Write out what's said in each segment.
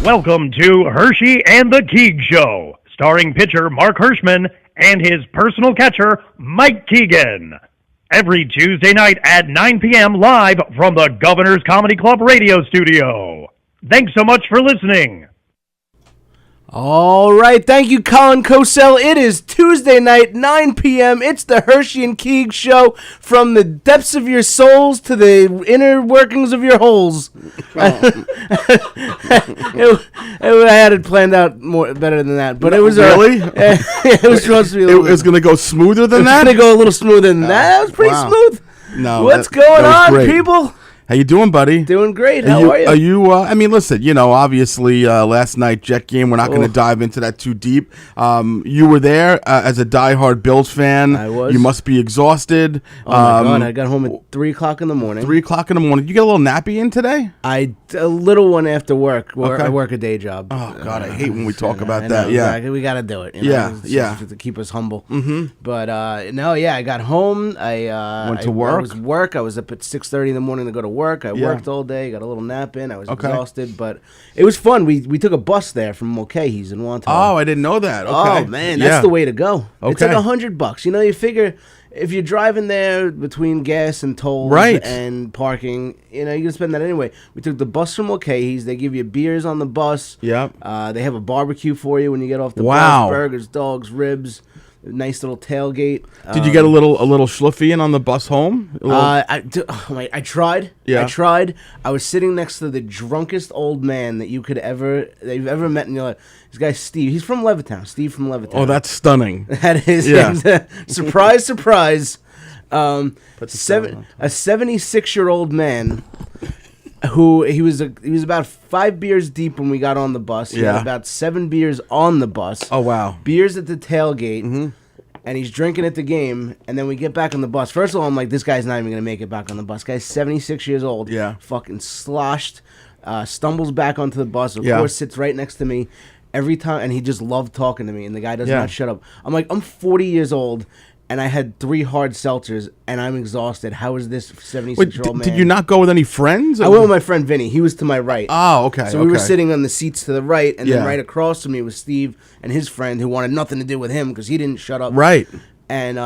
Welcome to Herschy and the Keegs Show, starring pitcher Mark Hirschman and his personal catcher, Mike Keegan. Every Tuesday night at 9 p.m. live from the Governor's Comedy Club radio studio. Thanks so much for listening. All right, thank you, Colin Cosell. It is Tuesday night, 9 p.m. It's the Herschy and Keegs Show, from the depths of your souls to the inner workings of your holes. I had it planned out better than that, but it was really. It was supposed to be. It was going to go smoother than that. It was going to go a little smoother than that. That was pretty smooth. No, what's going on, great. people? How you doing, buddy? Doing great. How are you? Are you? I mean, listen. Obviously, last night Jet game. We're not going to dive into that too deep. You were there as a diehard Bills fan. I was. You must be exhausted. Oh my God! I got home at 3:00 in the morning. 3:00 in the morning. Did you get a little nappy in today? A little one after work. Okay. I work a day job. Oh God, I hate when we talk about I that. know, Yeah, exactly. We got to do it. Yeah. To keep us humble. Mm-hmm. But I got home. I went to work. I was up at 6:30 in the morning to go to work. I worked all day. Got a little nap in. I was exhausted, but it was fun. We took a bus there from Mulcahy's in Wantagh. Oh, I didn't know that. Okay. Oh man, that's the way to go. Okay. It's like $100. You figure if you're driving there between gas and tolls and parking, you're gonna spend that anyway. We took the bus from Mulcahy's. They give you beers on the bus. Yep. They have a barbecue for you when you get off the bus. Burgers, dogs, ribs. Nice little tailgate. Did you get a little schluffy in on the bus home? I tried. Yeah. I tried. I was sitting next to the drunkest old man that you've ever met in your life. This guy Steve. He's from Levittown. Steve from Levittown. Oh, that's stunning. That is. Yeah. Surprise, surprise. A 76-year-old man. He was about 5 beers deep when we got on the bus. He had about 7 beers on the bus. Oh wow! Beers at the tailgate, and he's drinking at the game. And then we get back on the bus. First of all, I'm like, this guy's not even gonna make it back on the bus. Guy's 76 years old. Yeah, fucking sloshed. Stumbles back onto the bus. Of course, sits right next to me every time, and he just loved talking to me. And the guy does not shut up. I'm like, I'm 40 years old. And I had 3 hard seltzers, and I'm exhausted. How is this 76-year-old man? Did you not go with any friends? I went with my friend Vinny. He was to my right. Oh, okay. So we were sitting on the seats to the right, and then right across from me was Steve and his friend, who wanted nothing to do with him because he didn't shut up. Right. And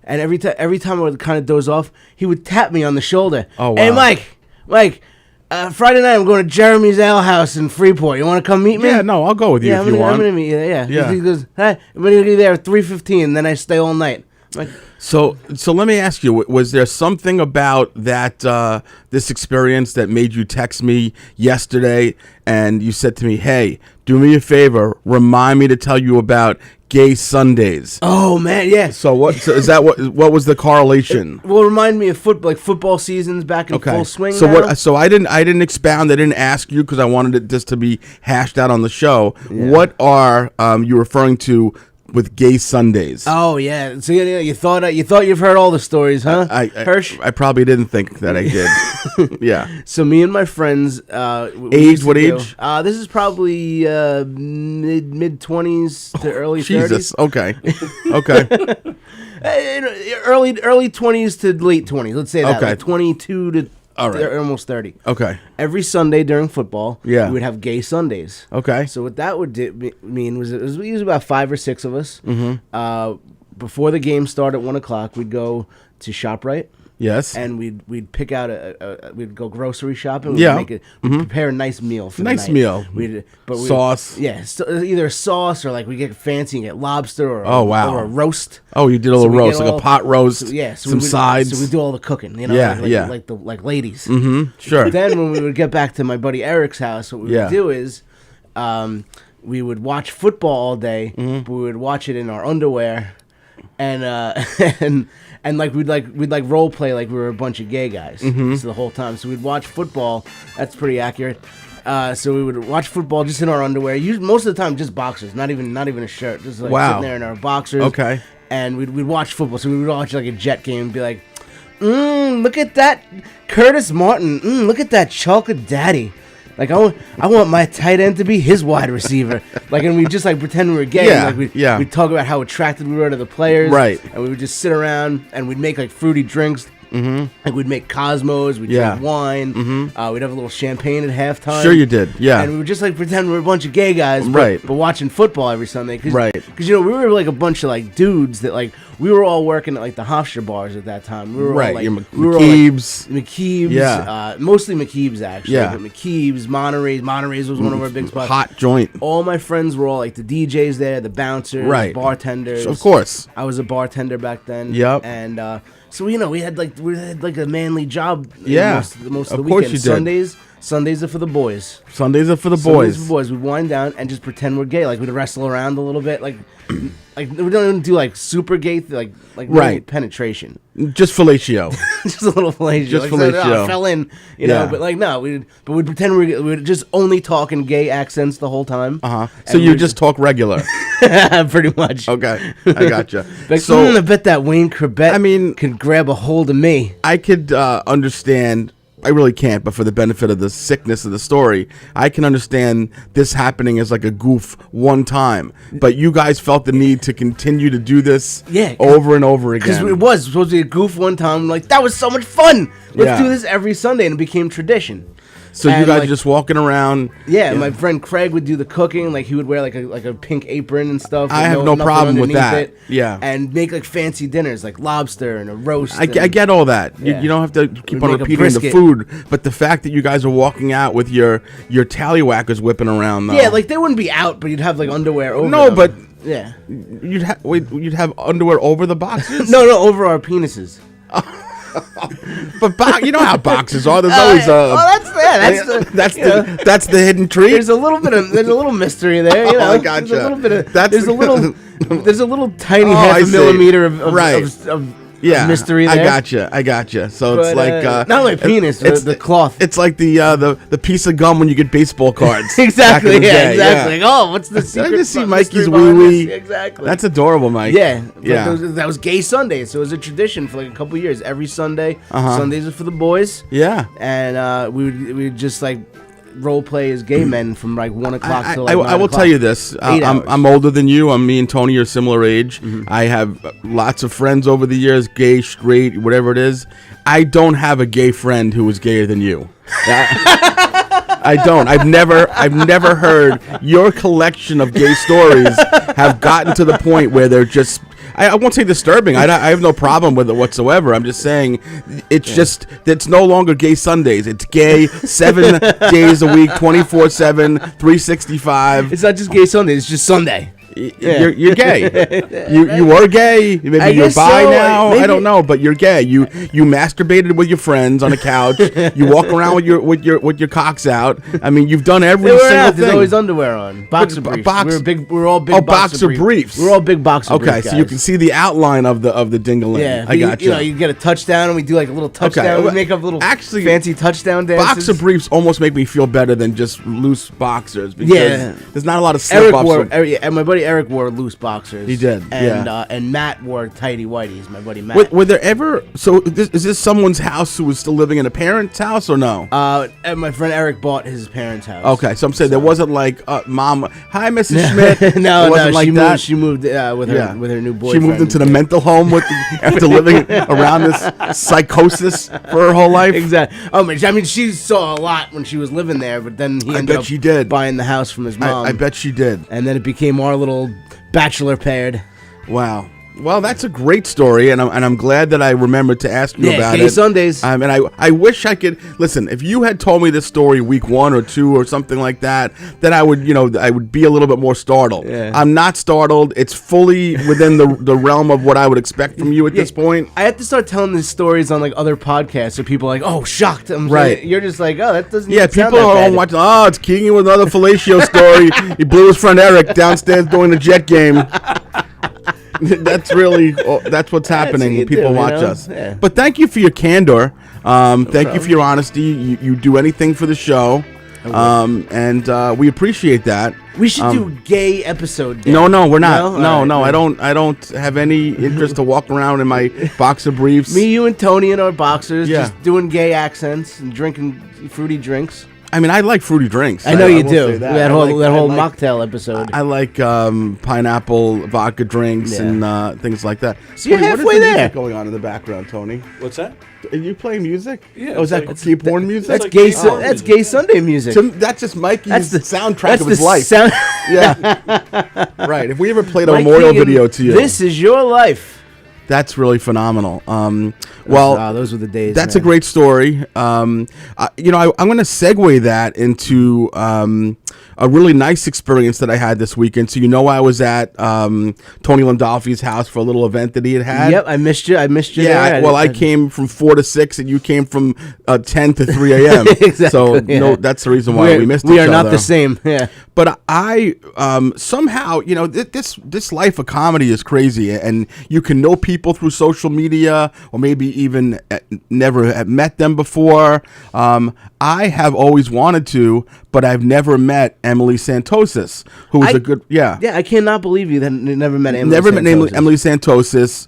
every time I would kind of doze off, he would tap me on the shoulder. Oh, wow. Hey, Mike. Friday night I'm going to Jeremy's Ale House in Freeport. You want to come meet me? Yeah, no, I'll go with you if you want. I'm going to meet you. Yeah. He goes, hey, I'm going to be there at 3:15, and then I stay all night. So let me ask you: was there something about that this experience that made you text me yesterday, and you said to me, "Hey, do me a favor, remind me to tell you about Gay Sundays"? Oh man, yeah. So is that what was the correlation? Well, remind me of football seasons back in full swing. So now. So I didn't expound. I didn't ask you because I wanted it just to be hashed out on the show. Yeah. What are you referring to with Gay Sundays? Oh yeah, so you thought you've heard all the stories, huh? Hirsch? I probably didn't think that I did. Yeah. So me and my friends, age? What age? This is probably mid 20s to early 30s. Jesus. Okay. early 20s to late 20s. Let's say that. Okay. Like 22 to. All right. Almost 30. Okay. Every Sunday during football, we would have Gay Sundays. Okay. So what that would mean was it was usually about 5 or 6 of us. Mm-hmm. Before the game started at 1 o'clock, we'd go to ShopRite. Yes. And we'd pick out we'd go grocery shopping. We'd prepare a nice meal for the night. Meal. Sauce. Yeah, either sauce or we get fancy and get lobster or or a roast. Oh, you did a little roast, like a pot roast. Some sides. So we do all the cooking, like ladies. Mm-hmm. Sure. But then when we would get back to my buddy Eric's house, what we would do is we would watch football all day, but we would watch it in our underwear. And we'd role play like we were a bunch of gay guys so the whole time. So we'd watch football. That's pretty accurate. So we would watch football just in our underwear. Most of the time, just boxers, not even a shirt. Just sitting there in our boxers. Okay. And we'd watch football. So we would watch like a Jet game and be like, look at that Curtis Martin. Look at that Chocolate Daddy. Like I want my tight end to be his wide receiver. And we just pretend we were gay. Yeah, we'd talk about how attracted we were to the players. Right. And we would just sit around and we'd make fruity drinks, Like we'd make Cosmos, we'd drink wine, we'd have a little champagne at halftime. Sure, you did. Yeah, and we would just like pretend we were a bunch of gay guys, but watching football every Sunday. Because we were like a bunch of like dudes that like we were all working at like the Hofstra bars at that time. We were all like McKeegs, mostly McKeegs actually. Yeah, but McKeegs, Monterey's was one of our big spots. Hot joint. All my friends were all like the DJs there, the bouncers, the bartenders. Of course, I was a bartender back then. Yep, and so we had like a manly job. Most of the weekend. Sundays are for the boys. Sundays are for the boys. We'd wind down and just pretend we're gay. Like we'd wrestle around a little bit. Like we don't even do like super gay, penetration. Just fellatio. Just a little fellatio. Just fellatio. I fell in, you know. But like no, we'd pretend we would just only talk in gay accents the whole time. So you just talk regular. Pretty much. Okay, I gotcha. Like, so I bet that Wayne Corbett can grab a hold of me. I could understand. I really can't, but for the benefit of the sickness of the story, I can understand this happening as like a goof one time. But you guys felt the need to continue to do this over and over again. Because it was supposed to be a goof one time. Like, that was so much fun. Let's do this every Sunday. And it became tradition. So you guys are just walking around. Yeah, my friend Craig would do the cooking. Like he would wear like a pink apron and stuff. I have no problem with that. Yeah, and make like fancy dinners, like lobster and a roast. I get all that. Yeah. You don't have to keep on repeating the food, but the fact that you guys are walking out with your tallywhackers whipping around, though. Yeah, like they wouldn't be out, but you'd have like underwear over. No, them. but yeah, you'd have underwear over the boxes. No, over our penises. But you know how boxes are. There's always that's the hidden treat. There's a little mystery there. You know, I gotcha. There's a little bit of there's a little tiny half a millimeter of mystery there. I gotcha. So it's like not my penis, it's the cloth. It's like the piece of gum when you get baseball cards. Exactly. Exactly. Like, oh, what's the secret? I just see Mikey's wee wee. Exactly. That's adorable, Mike. Yeah. That was Gay Sunday, so it was a tradition for like a couple of years. Every Sunday, Sundays are for the boys. Yeah. And we would just like role play as gay men from like 1 o'clock till like 9 I will tell you this. I'm older than you. Me and Tony are similar age. I have lots of friends over the years, gay, straight, whatever it is. I don't have a gay friend who is gayer than you. I don't. I've never heard your collection of gay stories have gotten to the point where they're just. I won't say disturbing. I have no problem with it whatsoever. I'm just saying it's no longer gay Sundays. It's gay 7 days a week, 24/7, 365. It's not just gay Sundays. It's just Sunday. You're gay. You were gay. Maybe you're bi now. I don't know, but you're gay. You masturbated with your friends on a couch. You walk around with your cocks out. I mean, you've done every single thing. There's always underwear on. Boxer briefs. We're all big. Oh, boxer briefs. We're all big boxer briefs. Okay, so you can see the outline of the dingaling. Yeah, I got you. You get a touchdown, and we do like a little touchdown. Okay. We make up little fancy touchdown dances. Boxer briefs almost make me feel better than just loose boxers because there's not a lot of slip-ups. And my buddy Eric wore loose boxers. He did, and Matt wore tighty whities. My buddy Matt. Were there ever? So is this someone's house who was still living in a parent's house or no? And my friend Eric bought his parents' house. Okay, so I'm saying there wasn't like, Mom, hi, Mrs. Schmidt. No, she moved with her new boyfriend. She moved into the mental home after living around this psychosis for her whole life. Exactly. I mean, she saw a lot when she was living there, but then he ended up buying the house from his mom. I bet she did. And then it became our little bachelor paired. Wow. Well, that's a great story, and I'm glad that I remembered to ask you about it. Gay Sundays. And I wish I could listen. If you had told me this story week 1 or 2 or something like that, then I would be a little bit more startled. Yeah. I'm not startled. It's fully within the realm of what I would expect from you at this point. I have to start telling these stories on like other podcasts, so people are like, oh, shocked. Right. You're just like, oh, that doesn't. Yeah, people are watching. Oh, it's Keegan with another fellatio story. He blew his friend Eric downstairs during the Jet game. That's what's happening when people watch us. Yeah. But thank you for your candor. Thank you for your honesty. You do anything for the show. And we appreciate that. We should do gay episode day. No, we're not. No. I don't have any interest to walk around in my boxer briefs. Me, you, and Tony in our boxers, just doing gay accents and drinking fruity drinks. I mean, I like fruity drinks. I know you do. That whole mocktail episode. I like pineapple vodka drinks and things like that. So you're halfway there. Going on in the background, Tony? What's that? Are you playing music? Yeah. Oh, is that gay porn music? That's gay. That's gay Sunday music. So that's just Mikey's soundtrack of his life. Yeah. Right. If we ever played a Mike memorial Keegan, video to you, this is your life. That's really phenomenal. Those were the days. That's a great story. I'm going to segue that into a really nice experience that I had this weekend. So I was at Tony Landolfi's house for a little event that he had. Yep, I missed you. Yeah, there. I came from 4 to 6, and you came from 10 to 3 a.m. Exactly. So that's the reason why we missed each other. We are not the same. Yeah. But I somehow, this life of comedy is crazy, and you can know people through social media, or maybe even never have met them before. I have always wanted to, but I've never met Emily Santosis, who is a good, Yeah, I cannot believe you never met Emily. Never met Emily Santosis.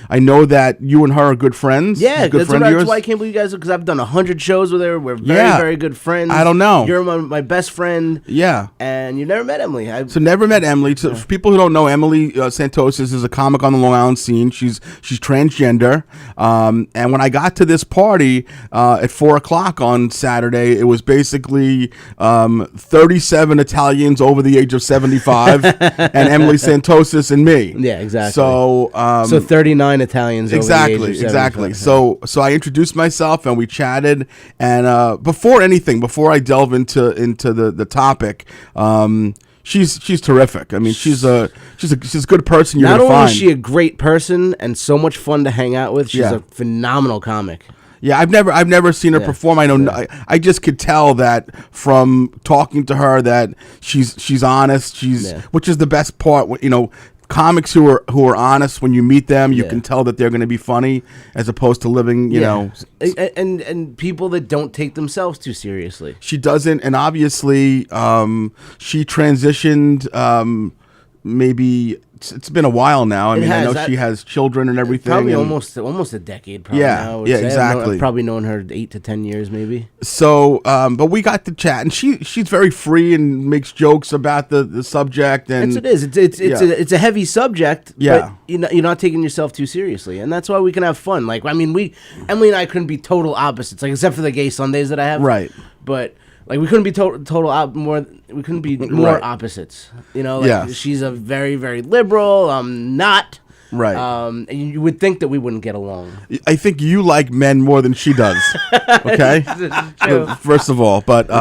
I know that you and her are good friends. Yeah, that's why I can't believe you guys, because I've done 100 shows with her. We're very, very good friends. I don't know. You're my best friend. Yeah. And you never met Emily. So never met Emily. So for people who don't know, Emily Santosis is a comic on the Long Island scene. She's transgender. And when I got to this party at 4:00 on Saturday, it was basically 37 Italians over the age of 75 and Emily Santosis and me. Yeah, exactly. So 39 Italians over the age of 75. So I introduced myself and we chatted, and before I delve into the topic, she's terrific. I mean, she's a good person. Not only is she a great person and so much fun to hang out with, she's a phenomenal comic. Yeah, I've never seen her perform. I know. I just could tell that from talking to her that she's honest. Which is the best part. Comics who are honest, when you meet them, you can tell that they're going to be funny, as opposed to living, and people that don't take themselves too seriously. She doesn't, and obviously, she transitioned. Maybe it's been a while now. I know she has children and everything. Probably almost a decade. Probably now, exactly. I've probably known her 8 to 10 years, maybe. So, but we got to chat, and she's very free and makes jokes about the subject. And yes, it is. It's a heavy subject. Yeah, but you're not taking yourself too seriously, and that's why we can have fun. Like, I mean, Emily and I couldn't be total opposites, like except for the gay Sundays that I have. Right. But like, we couldn't be we couldn't be more opposites. She's a very, very liberal. I'm not. Right. And you would think that we wouldn't get along. I think you like men more than she does. Okay. First of all, but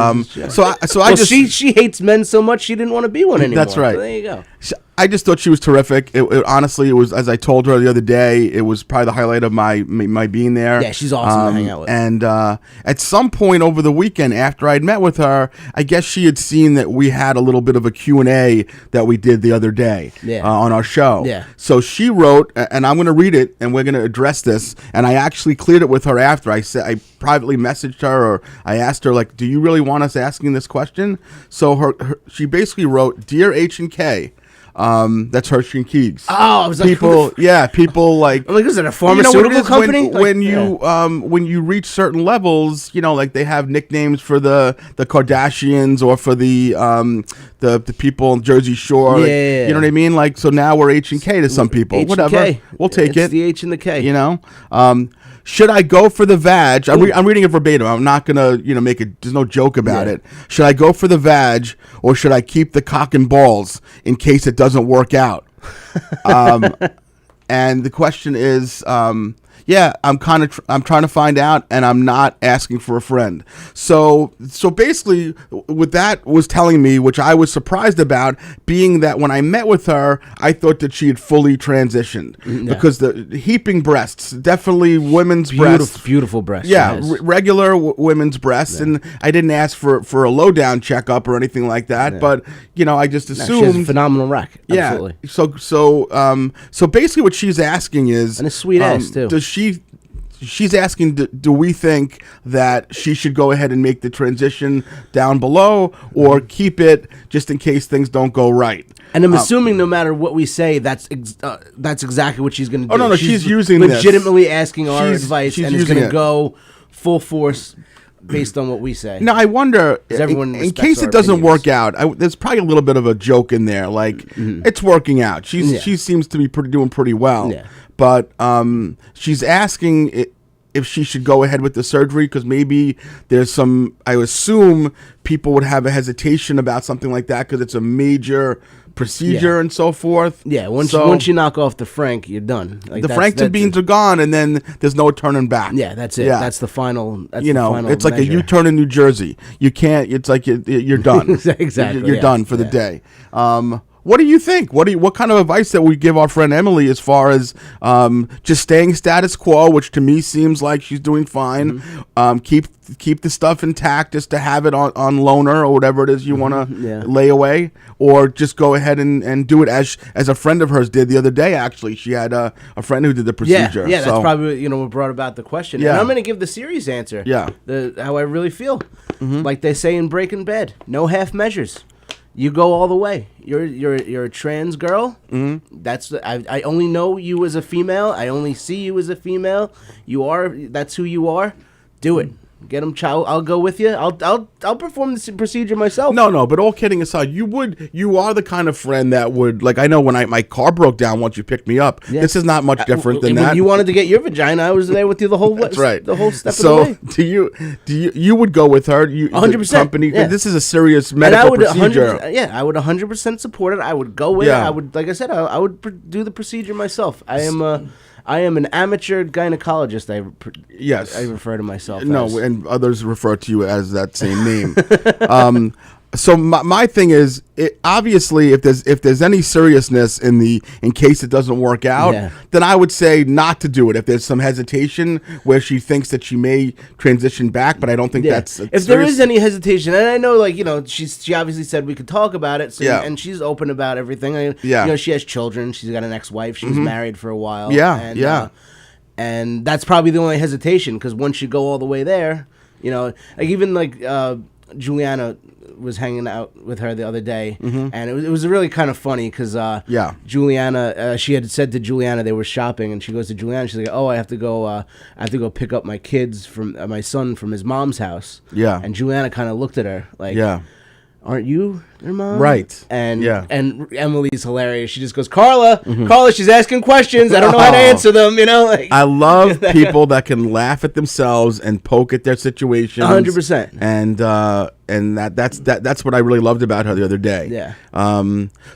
she hates men so much she didn't want to be one anymore. That's right. So there you go. I just thought she was terrific. Honestly, it was, as I told her the other day, it was probably the highlight of my being there. Yeah, she's awesome to hang out with. And at some point over the weekend, after I'd met with her, I guess she had seen that we had a little bit of a Q&A that we did the other day on our show. Yeah. So she wrote, and I'm going to read it, and we're going to address this. And I actually cleared it with her after. I privately messaged her, or I asked her, like, do you really want us asking this question? So she basically wrote, "Dear H&K." That's Herschy and Keegs. Oh, I was like, people like. I'm like, is it a pharmaceutical company? When you reach certain levels, like they have nicknames for the Kardashians or for the people in Jersey Shore. Yeah. You know what I mean? Like, so now we're H&K to some people. H&K. Whatever, we'll take it. It's the H and the K. Should I go for the vag? I'm reading it verbatim. I'm not gonna, make it. There's no joke about it. Should I go for the vag, or should I keep the cock and balls in case it doesn't work out? And the question is, I'm trying to find out, and I'm not asking for a friend. So basically, what that was telling me, which I was surprised about, being that when I met with her, I thought that she had fully transitioned because the heaping breasts, definitely women's breasts, beautiful breasts. Yeah, regular women's breasts, and I didn't ask for a lowdown checkup or anything like that. But I just assumed she's a phenomenal rack. Absolutely. Yeah. So basically, what she's asking is, and a sweet ass too. She's asking, do we think that she should go ahead and make the transition down below, or keep it just in case things don't go right? And I'm assuming no matter what we say, that's exactly what she's going to do. Oh, no, she's using legitimately asking our advice, she's and is going to go full force based on what we say. Now I wonder, in case it doesn't work out, there's probably a little bit of a joke in there. Like it's working out. She seems to be doing pretty well. Yeah. But she's asking if she should go ahead with the surgery because maybe there's some. I assume people would have a hesitation about something like that because it's a major procedure and so forth. Yeah, once you knock off the Frank, you're done. Like the Frank to beans are gone, and then there's no turning back. Yeah, that's it. Yeah. That's the final. That's it's like a U-turn in New Jersey. You can't. It's like you're done. Exactly. You're done for the day. What do you think? What kind of advice that we give our friend Emily as far as just staying status quo, which to me seems like she's doing fine. Keep the stuff intact, just to have it on loaner or whatever it is you want to lay away, or just go ahead and do it as a friend of hers did the other day. Actually, she had a friend who did the procedure. Yeah, that's probably what brought about the question. Yeah. And I'm going to give the serious answer. Yeah, how I really feel. Like they say in Breaking Bad, no half measures. You go all the way. You're a trans girl. That's I only know you as a female. I only see you as a female. That's who you are. Do it. Get them, child. I'll go with you. I'll perform this procedure myself. No. But all kidding aside, you are the kind of friend that would, like, I know when my car broke down once you picked me up. Yeah. This is not much different than that. You wanted to get your vagina. I was there with you the whole. That's right. The whole step of the way. So do you would go with her? 100%. Company. Yeah. This is a serious medical procedure. I would 100% support it. I would go with it. I would, like I said, I would do the procedure myself. I am an amateur gynecologist. I refer to myself as. And others refer to you as that same name. So my thing is, obviously, if there's any seriousness in case it doesn't work out, then I would say not to do it. If there's some hesitation where she thinks that she may transition back, but I don't think that's if there is any hesitation, and I know, she obviously said we could talk about it, and she's open about everything. She has children. She's got an ex-wife. She was married for a while. And that's probably the only hesitation, because once you go all the way there, Juliana was hanging out with her the other day, and it was really kind of funny because Juliana, she had said to Juliana they were shopping, and she goes to Juliana, she's like, "Oh, I have to go pick up my kids from my son from his mom's house." Yeah, and Juliana kind of looked at her like, "Aren't you their mom?" Right. And Emily's hilarious. She just goes, Carla, she's asking questions. I don't know how to answer them, I love people that can laugh at themselves and poke at their situations. 100%. And that's what I really loved about her the other day. Yeah.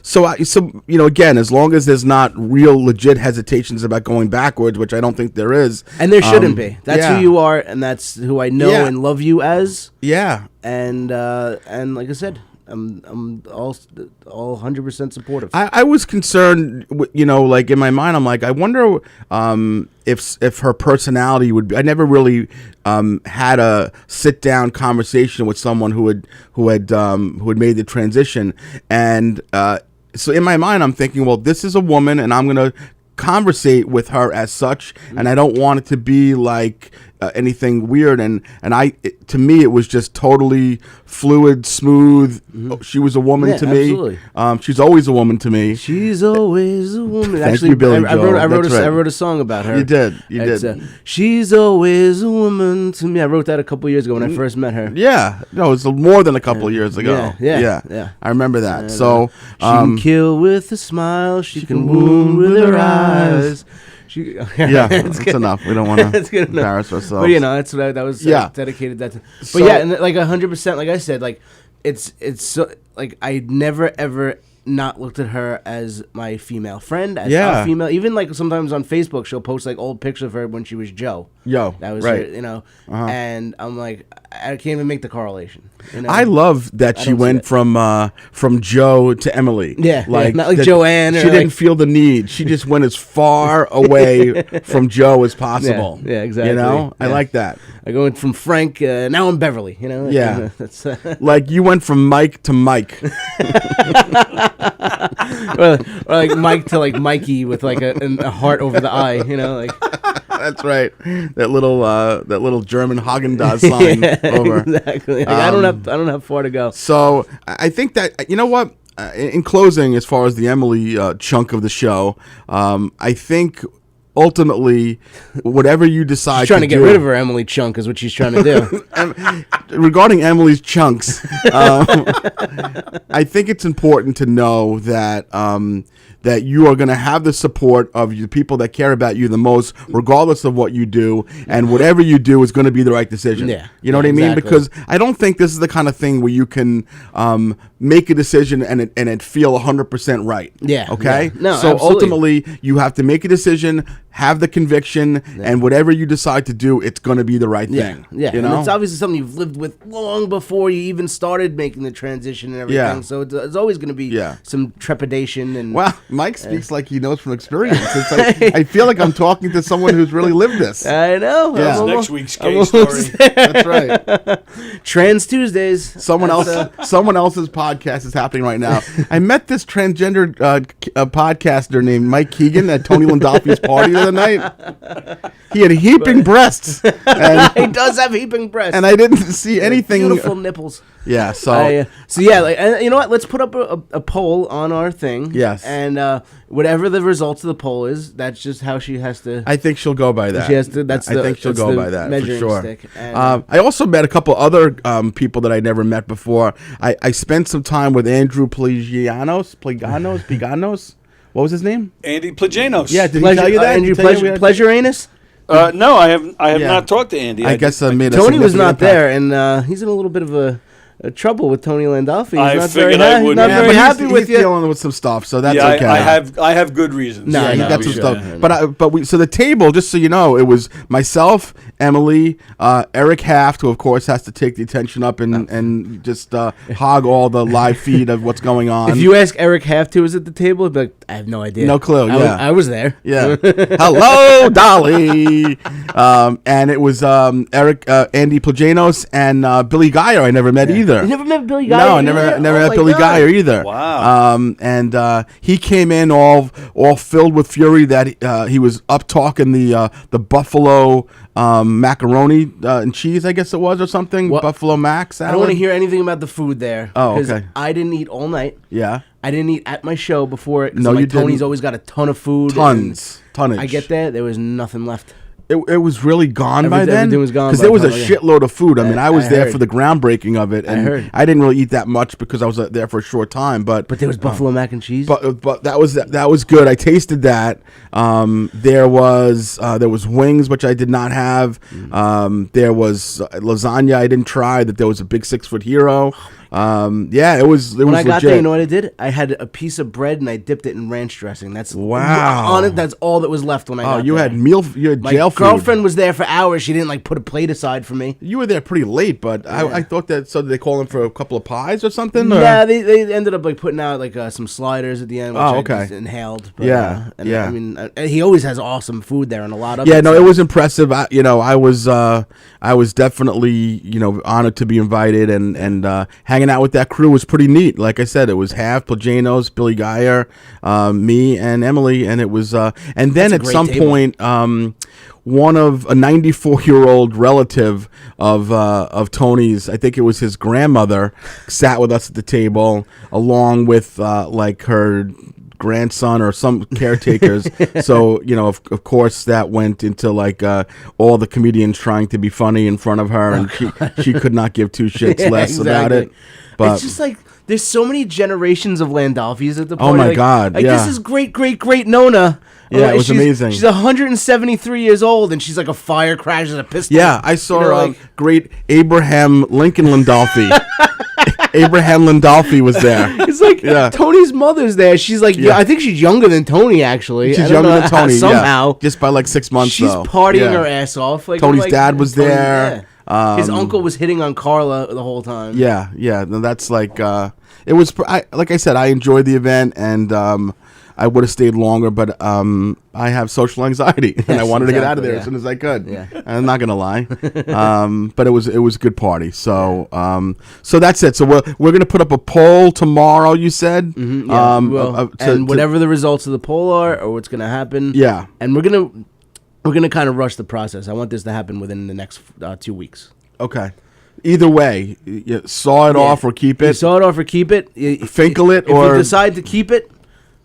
So again, as long as there's not real legit hesitations about going backwards, which I don't think there is. And there shouldn't be. That's who you are, and that's who I know and love you as. Yeah. And like I said, I'm all 100% supportive. I was concerned, like in my mind, I'm like, I wonder if her personality would be. I never really had a sit down conversation with someone who had made the transition, and so in my mind, I'm thinking, well, this is a woman, and I'm gonna conversate with her as such, and I don't want it to be like anything weird, and to me it was just totally fluid, smooth. She was a woman to me. She's always a woman to me. She's always a woman. Thank you, Billy Joel. I wrote a song about her. You did. She's always a woman to me. I wrote that a couple years ago when I first met her. Yeah, no, it's more than a couple of years ago. Yeah. I remember that. So she can kill with a smile. She can wound with her eyes. It's enough. We don't want to embarrass ourselves. But that's what that was dedicated that to. But and like 100%, like I said, like it's so like I never ever not looked at her as my female friend, as a female. Even like sometimes on Facebook, she'll post like old pictures of her when she was Joe. That was right. Her, and I'm like, I can't even make the correlation. I love that she went from Joe to Emily. Not like Joanne. She didn't feel the need. She just went as far away from Joe as possible. Yeah, exactly. I like that. I go from Frank. Now I'm Beverly. Yeah. That's, like you went from Mike to Mike. or like Mike to like Mikey with like a heart over the eye. That's right. That little German Haagen-Dazs sign over. Exactly. I don't have far to go. So I think that what. In closing, as far as the Emily chunk of the show, I think ultimately, whatever you decide, she's trying to get rid of her Emily chunk is what she's trying to do. Regarding Emily's chunks, I think it's important to know that that you are going to have the support of the people that care about you the most, regardless of what you do, and whatever you do is going to be the right decision. Yeah, you know what I mean? Because I don't think this is the kind of thing where you can make a decision and it feel 100% right. Yeah. Okay. Yeah. No. So absolutely. ultimately, you have to make a decision, have the conviction, and whatever you decide to do, it's going to be the right thing. Yeah. You know, and it's obviously something you've lived with long before you even started making the transition and everything. Yeah. So it's always going to be some trepidation and. Wow, Mike speaks like he knows from experience. It's like, I feel like I'm talking to someone who's really lived this. I know. Yeah. Next week's gay story. That's right. Trans Tuesdays. Someone else's podcast is happening right now. I met this transgender podcaster named Mike Keegan at Tony Landolfi's party the other night. He had heaping breasts. And, he does have heaping breasts. and I didn't see anything. Beautiful nipples. Yeah, so and you know what? Let's put up a poll on our thing. Yes. And whatever the results of the poll is, that's just how she has to. I think she'll go by that. She has to. I think she'll go by that for sure. Stick. And, I also met a couple other people that I never met before. I spent some time with Andrew Pleganos. What was his name? Andy Pleganos. Yeah, did he tell you that? Andrew Pleasure Anus? No, I have not talked to Andy. I guess I made a Tony was not impact. there, and he's in a little bit of a trouble with Tony Landolfi. I figured I would. He's not very happy with he's you. dealing with some stuff, so that's yeah, okay. I have good reasons. No, Yeah, he got some sure. stuff. So the table, just so you know, it was myself, Emily, Eric Haft, who of course has to take the attention up and just hog all the live feed of what's going on. If you ask Eric Haft who was at the table, he'd be like, I have no idea. No clue. I was there. Yeah. Hello, Dolly. And it was Eric, Andy Pleganos, and Billy Geyer. I never met either. You never met Billy Geyer? No, I never met Billy Geyer either. Wow. And he came in all filled with fury that he was up talking the buffalo macaroni and cheese, I guess it was, or something. What? Buffalo mac salad. I don't want to hear anything about the food there. Oh, 'cause okay. I didn't eat all night. Yeah. I didn't eat at my show before it. No, you didn't. Tony's always got a ton of food. Tonnage. I get there was nothing left. It was really gone by then. Everything was gone because by there was a the time, shitload of food. I mean, I was there heard. for the groundbreaking of it, and I didn't really eat that much because I was there for a short time. But there was buffalo mac and cheese. But that was good. I tasted that. There was wings, which I did not have. There was lasagna I didn't try. That there was a big 6-foot hero. It was. When I got legit. there, you know what I did? I had a piece of bread and I dipped it in ranch dressing. That's Wow. on it. That's all that was left when I got there. You had My jail food. girlfriend was there for hours. She didn't put a plate aside for me. You were there pretty late, but I thought that. So did they call him for a couple of pies or something? Or? Yeah, they ended up putting out some sliders at the end, which I just inhaled. But, Yeah. I mean, he always has awesome food there and a lot of. Yeah, no, it was impressive. I was definitely honored to be invited and hanging out with that crew was pretty neat. Like I said, it was Haft, Pleganos, Billy Geyer, me, and Emily, and it was. And then at some point, one of a 94-year-old relative of Tony's, I think it was his grandmother, sat with us at the table along with her grandson or some caretakers. So of course that went into all the comedians trying to be funny in front of her, and she could not give two shits less about it. But it's just there's so many generations of Landolfis at the party. Oh my God! This is great Nona. Yeah, it was amazing. She's 173 years old, and she's like a fire crashes a pistol. Yeah, I saw great Abraham Lincoln Landolfi. Abraham Landolfi was there. It's Tony's mother's there. She's I think she's younger than Tony, actually. She's younger than Tony, somehow. Just by 6 months, she's partying her ass off. Tony's dad was there. His uncle was hitting on Carla the whole time. Yeah. No, that's it was, like I said, I enjoyed the event, and I would have stayed longer, but I have social anxiety, and I wanted to get out of there as soon as I could. Yeah. I'm not gonna lie, but it was a good party. So so that's it. So we're gonna put up a poll tomorrow. You said, we will. And whatever the results of the poll are, or what's gonna happen. Yeah. And we're gonna kind of rush the process. I want this to happen within the next 2 weeks. Okay. Either way, you saw it off or keep it. You saw it off or keep it. Finkel it, if you decide to keep it,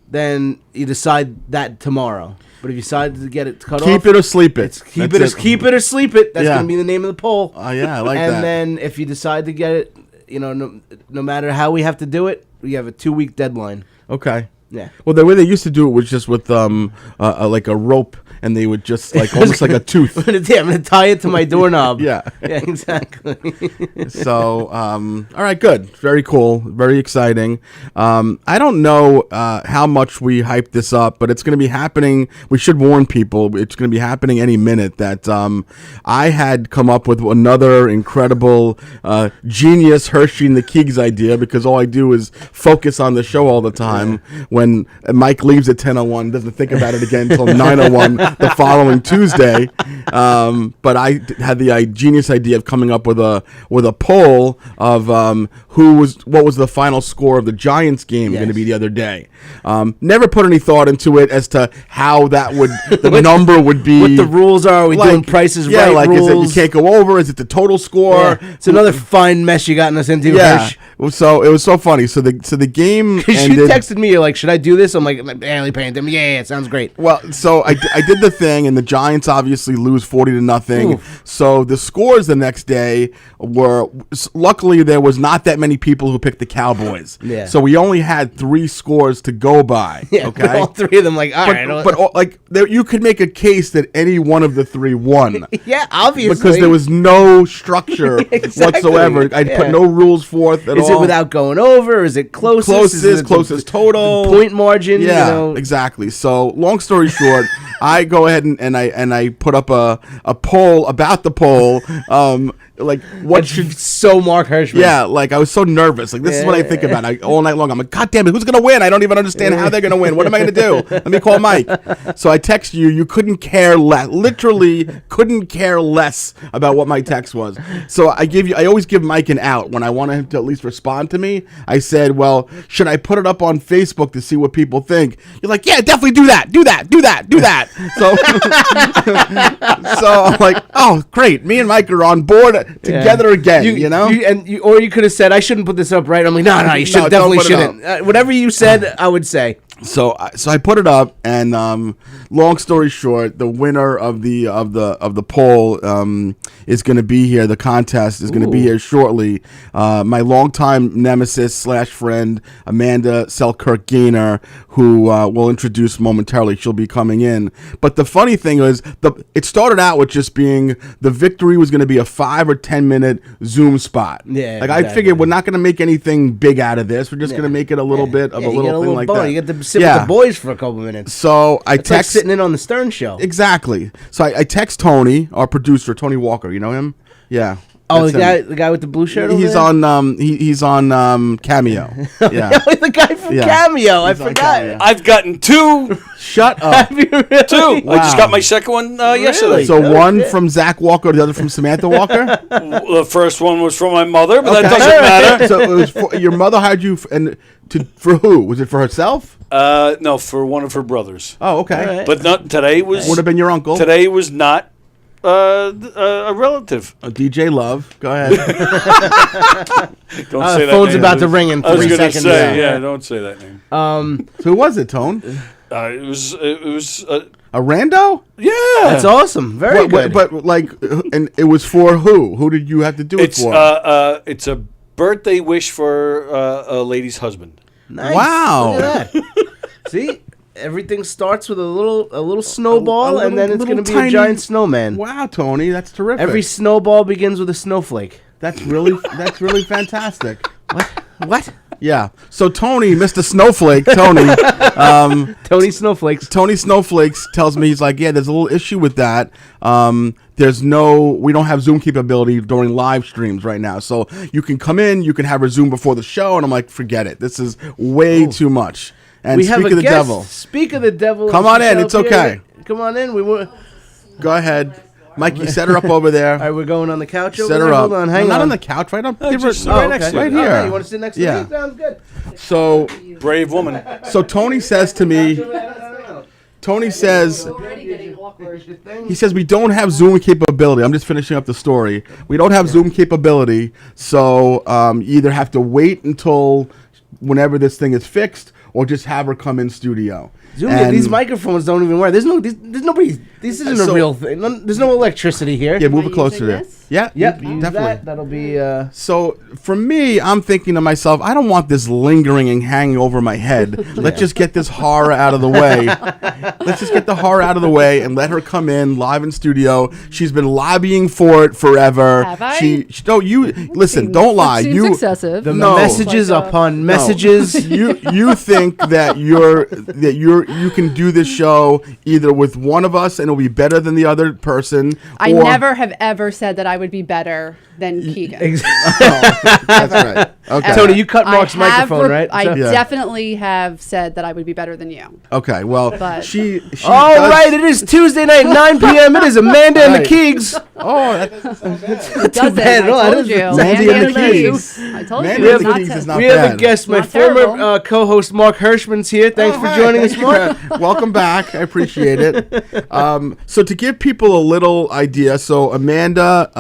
then you decide that tomorrow. But if you decide to get it cut off, keep it or sleep it. Keep it or sleep it. That's gonna be the name of the poll. Oh yeah, I like that. And then if you decide to get it, no matter how we have to do it, we have a 2-week deadline. Okay. Yeah. Well, the way they used to do it was just with like a rope, and they would just like almost like a tooth. I'm gonna tie it to my doorknob. Yeah. Yeah, exactly. So, all right, good, very cool, very exciting. I don't know how much we hyped this up, but it's going to be happening. We should warn people. It's going to be happening any minute. That I had come up with another incredible genius Herschy and the Keegs idea, because all I do is focus on the show all the time. When Mike leaves at 10:01, doesn't think about it again until 9:01 the following Tuesday. But I had the genius idea of coming up with a poll of what was the final score of the Giants game going to be the other day. Never put any thought into it as to how that would the number would be. What the rules are? Are we doing prices right? Like rules? Is it you can't go over? Is it the total score? Yeah. It's another fine mess you gotten us into. Yeah. So it was so funny. So the game ended. You texted me, you're like, should I do this? I'm like, barely paying them. Yeah, it sounds great. Well, so I did the thing, and the Giants obviously lose 40-0. So the scores the next day were, luckily there was not that many people who picked the Cowboys. Yeah. So we only had 3 scores to go by. Yeah. Okay. All 3 of them, like, all right. But like you could make a case that any one of the 3 won. Yeah, obviously. Because there was no structure whatsoever. I put no rules forth at all. Is it without going over? Is it closest? Closest total. Point margin? Yeah, exactly. So long story short, I go ahead and I put up a poll about the poll. Like what should Mark Herschman. Yeah, like I was so nervous. Like this is what I think about all night long. I'm like, God damn it, who's gonna win? I don't even understand how they're gonna win. What am I gonna do? Let me call Mike. So I text you. You couldn't care less. Literally couldn't care less about what my text was. So I always give Mike an out when I want him to at least respond to me. I said, well, should I put it up on Facebook to see what people think? You're like, yeah, definitely do that. Do that. So I'm like, oh, great. Me and Mike are on board together again, or you could have said, I shouldn't put this up, right? I'm like, no, you should definitely shouldn't. Whatever you said, I would say. So I put it up, and long story short, the winner of the poll is going to be here. The contest is going to be here shortly. My longtime nemesis / friend Amanda Selkirk Gaynor, who we'll introduce momentarily. She'll be coming in. But the funny thing is, it started out with just being the victory was going to be a 5 or 10 minute Zoom spot. Yeah, like exactly. I figured we're not going to make anything big out of this. We're just going to make it a little bit of a little thing like that. You get to sit with the boys for a couple minutes. So I text like sitting in on the Stern show. Exactly. So I text Tony, our producer, Tony Walker. You know him? Yeah. Oh, the guy with the blue shirt. He's on. He's on Cameo. Yeah, the guy from Cameo. I forgot. Cameo. I've gotten 2. Shut up. Have you really? 2. Wow. I just got my second one yesterday. So one from Zach Walker, the other from Samantha Walker. The first one was from my mother, but that doesn't matter. So it was your mother hired you, for who? Was it for herself? No, for one of her brothers. Oh, okay. But not today was. Would have been your uncle. Today was not. A relative. DJ Love. Go ahead. Don't say that phone's name. about to ring in 3 seconds. Don't say that name. So who was it, Tone? It was a rando? Yeah. That's awesome. Very good. But like, and it was for who? Who did you have to do it for? It's a birthday wish for a lady's husband. Nice. Wow. Look at that. See? Everything starts with a little snowball, and then it's going to be a giant snowman. Wow, Tony, that's terrific. Every snowball begins with a snowflake. That's really fantastic. What? Yeah. So Tony, Mr. Snowflake, Tony Tony Snowflakes tells me, he's like, yeah, there's a little issue with that. We don't have Zoom capability during live streams right now. So you can come in, you can have a Zoom before the show, and I'm like, forget it. This is way too much. And we have a guest. Speak of the devil. Come on in. It's okay. Come on in. Go ahead. Mikey, set her up over there. All right, we're going on the couch over there. Set her up. Hold on. Hang on. Not on the couch. Right up. Right next to you. Right here. Okay, you want to sit next to me? Sounds good. So brave woman. So Tony says to me, he says we don't have Zoom capability. I'm just finishing up the story. We don't have Zoom capability, so you either have to wait until whenever this thing is fixed, or just have her come in studio. These microphones don't even work. There's nobody. This isn't a real thing. There's no electricity here. Yeah, move it closer there. Yeah, definitely. That'll be. So for me, I'm thinking to myself, I don't want this lingering and hanging over my head. Let's just get this horror out of the way. Let's just get the horror out of the way and let her come in live in studio. She's been lobbying for it forever. Have I? No, you listen. Don't lie. Seems excessive. The messages upon messages. You think that you can do this show either with one of us and it'll be better than the other person. I never have ever said that I would be better than Keegan. Exactly. That's right. Okay. Tony, you cut Mark's microphone, right? I definitely have said that I would be better than you. Okay, well, But she All right, it is Tuesday night, 9 p.m. It is Amanda and the Keegs. Oh, that's It doesn't. bad at all. I told you. Mandy and the Keegs. I told Mandy you. and It's the not Keegs is not We have a bad. guest, my Not former terrible. co-host Mark Hirschman's here. Thanks for joining us, Mark. Welcome back. I appreciate it. So to give people a little idea, so Amanda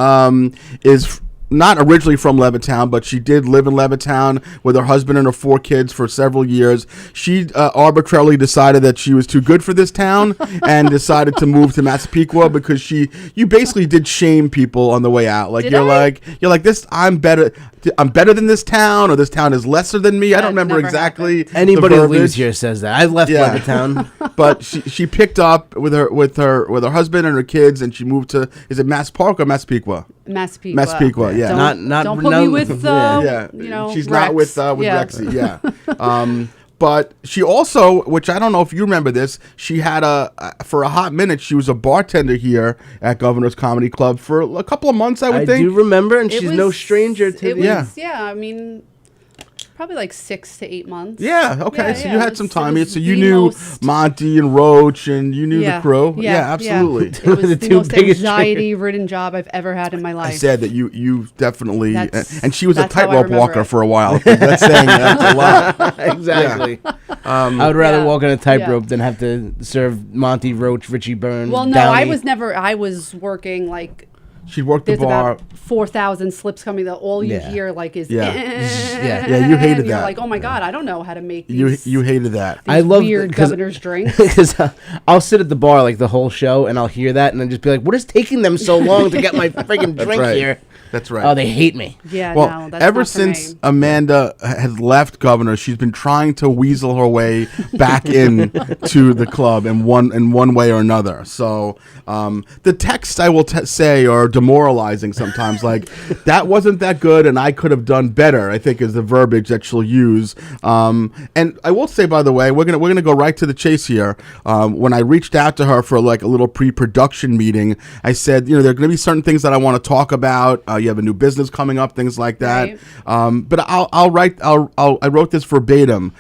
is not originally from Levittown, but she did live in Levittown with her husband and her 4 kids for several years. She arbitrarily decided that she was too good for this town and decided to move to Massapequa because you basically did shame people on the way out. Like you're like this. I'm better than this town, or this town is lesser than me. I don't remember exactly. Anybody who lives here says that. I left Levittown. But she picked up with her husband and her kids, and she moved to, is it Mass Park or Massapequa? Massapequa, yeah. Don't put me with, she's Rex. not with Rexy, yeah. But she also, which I don't know if you remember this, she had for a hot minute, she was a bartender here at Governor's Comedy Club for a couple of months, I would think. I do remember, and she's no stranger to Yeah, I mean, probably like 6 to 8 months. Yeah, okay. So you had some time here. So you the knew most- Monty and Roach, and you knew the crew. Yeah, absolutely. It was The the two most biggest anxiety-ridden job I've ever had in my life. I said that you definitely, and she was a that's how I tightrope remember walker it. for a while. That's saying that's a lot. Exactly. I would rather walk on a tightrope Yeah. than have to serve Monty, Roach, Richie Byrne. Well, no, Downey. I was working like, She worked the there's bar. about 4,000 slips coming that all you hear like is Yeah. Yeah, you hated and you're that. like, oh my God, I don't know how to make these, You hated that. these I love weird governor's drinks. because I'll sit at the bar like the whole show and I'll hear that and then just be like, what is taking them so long to get my freaking drink right. here? That's right. Oh, they hate me. Yeah, Well, no, that's ever not for since me. Amanda has left Governor, she's been trying to weasel her way back in to the club in one way or another. So the texts I will say are demoralizing sometimes. Like, that wasn't that good, and I could have done better, I think is the verbiage that she'll use. And I will say, by the way, we're gonna go right to the chase here. When I reached out to her for like a little pre-production meeting, I said, there are going to be certain things that I want to talk about. You have a new business coming up, things like that. Right. But I wrote this verbatim.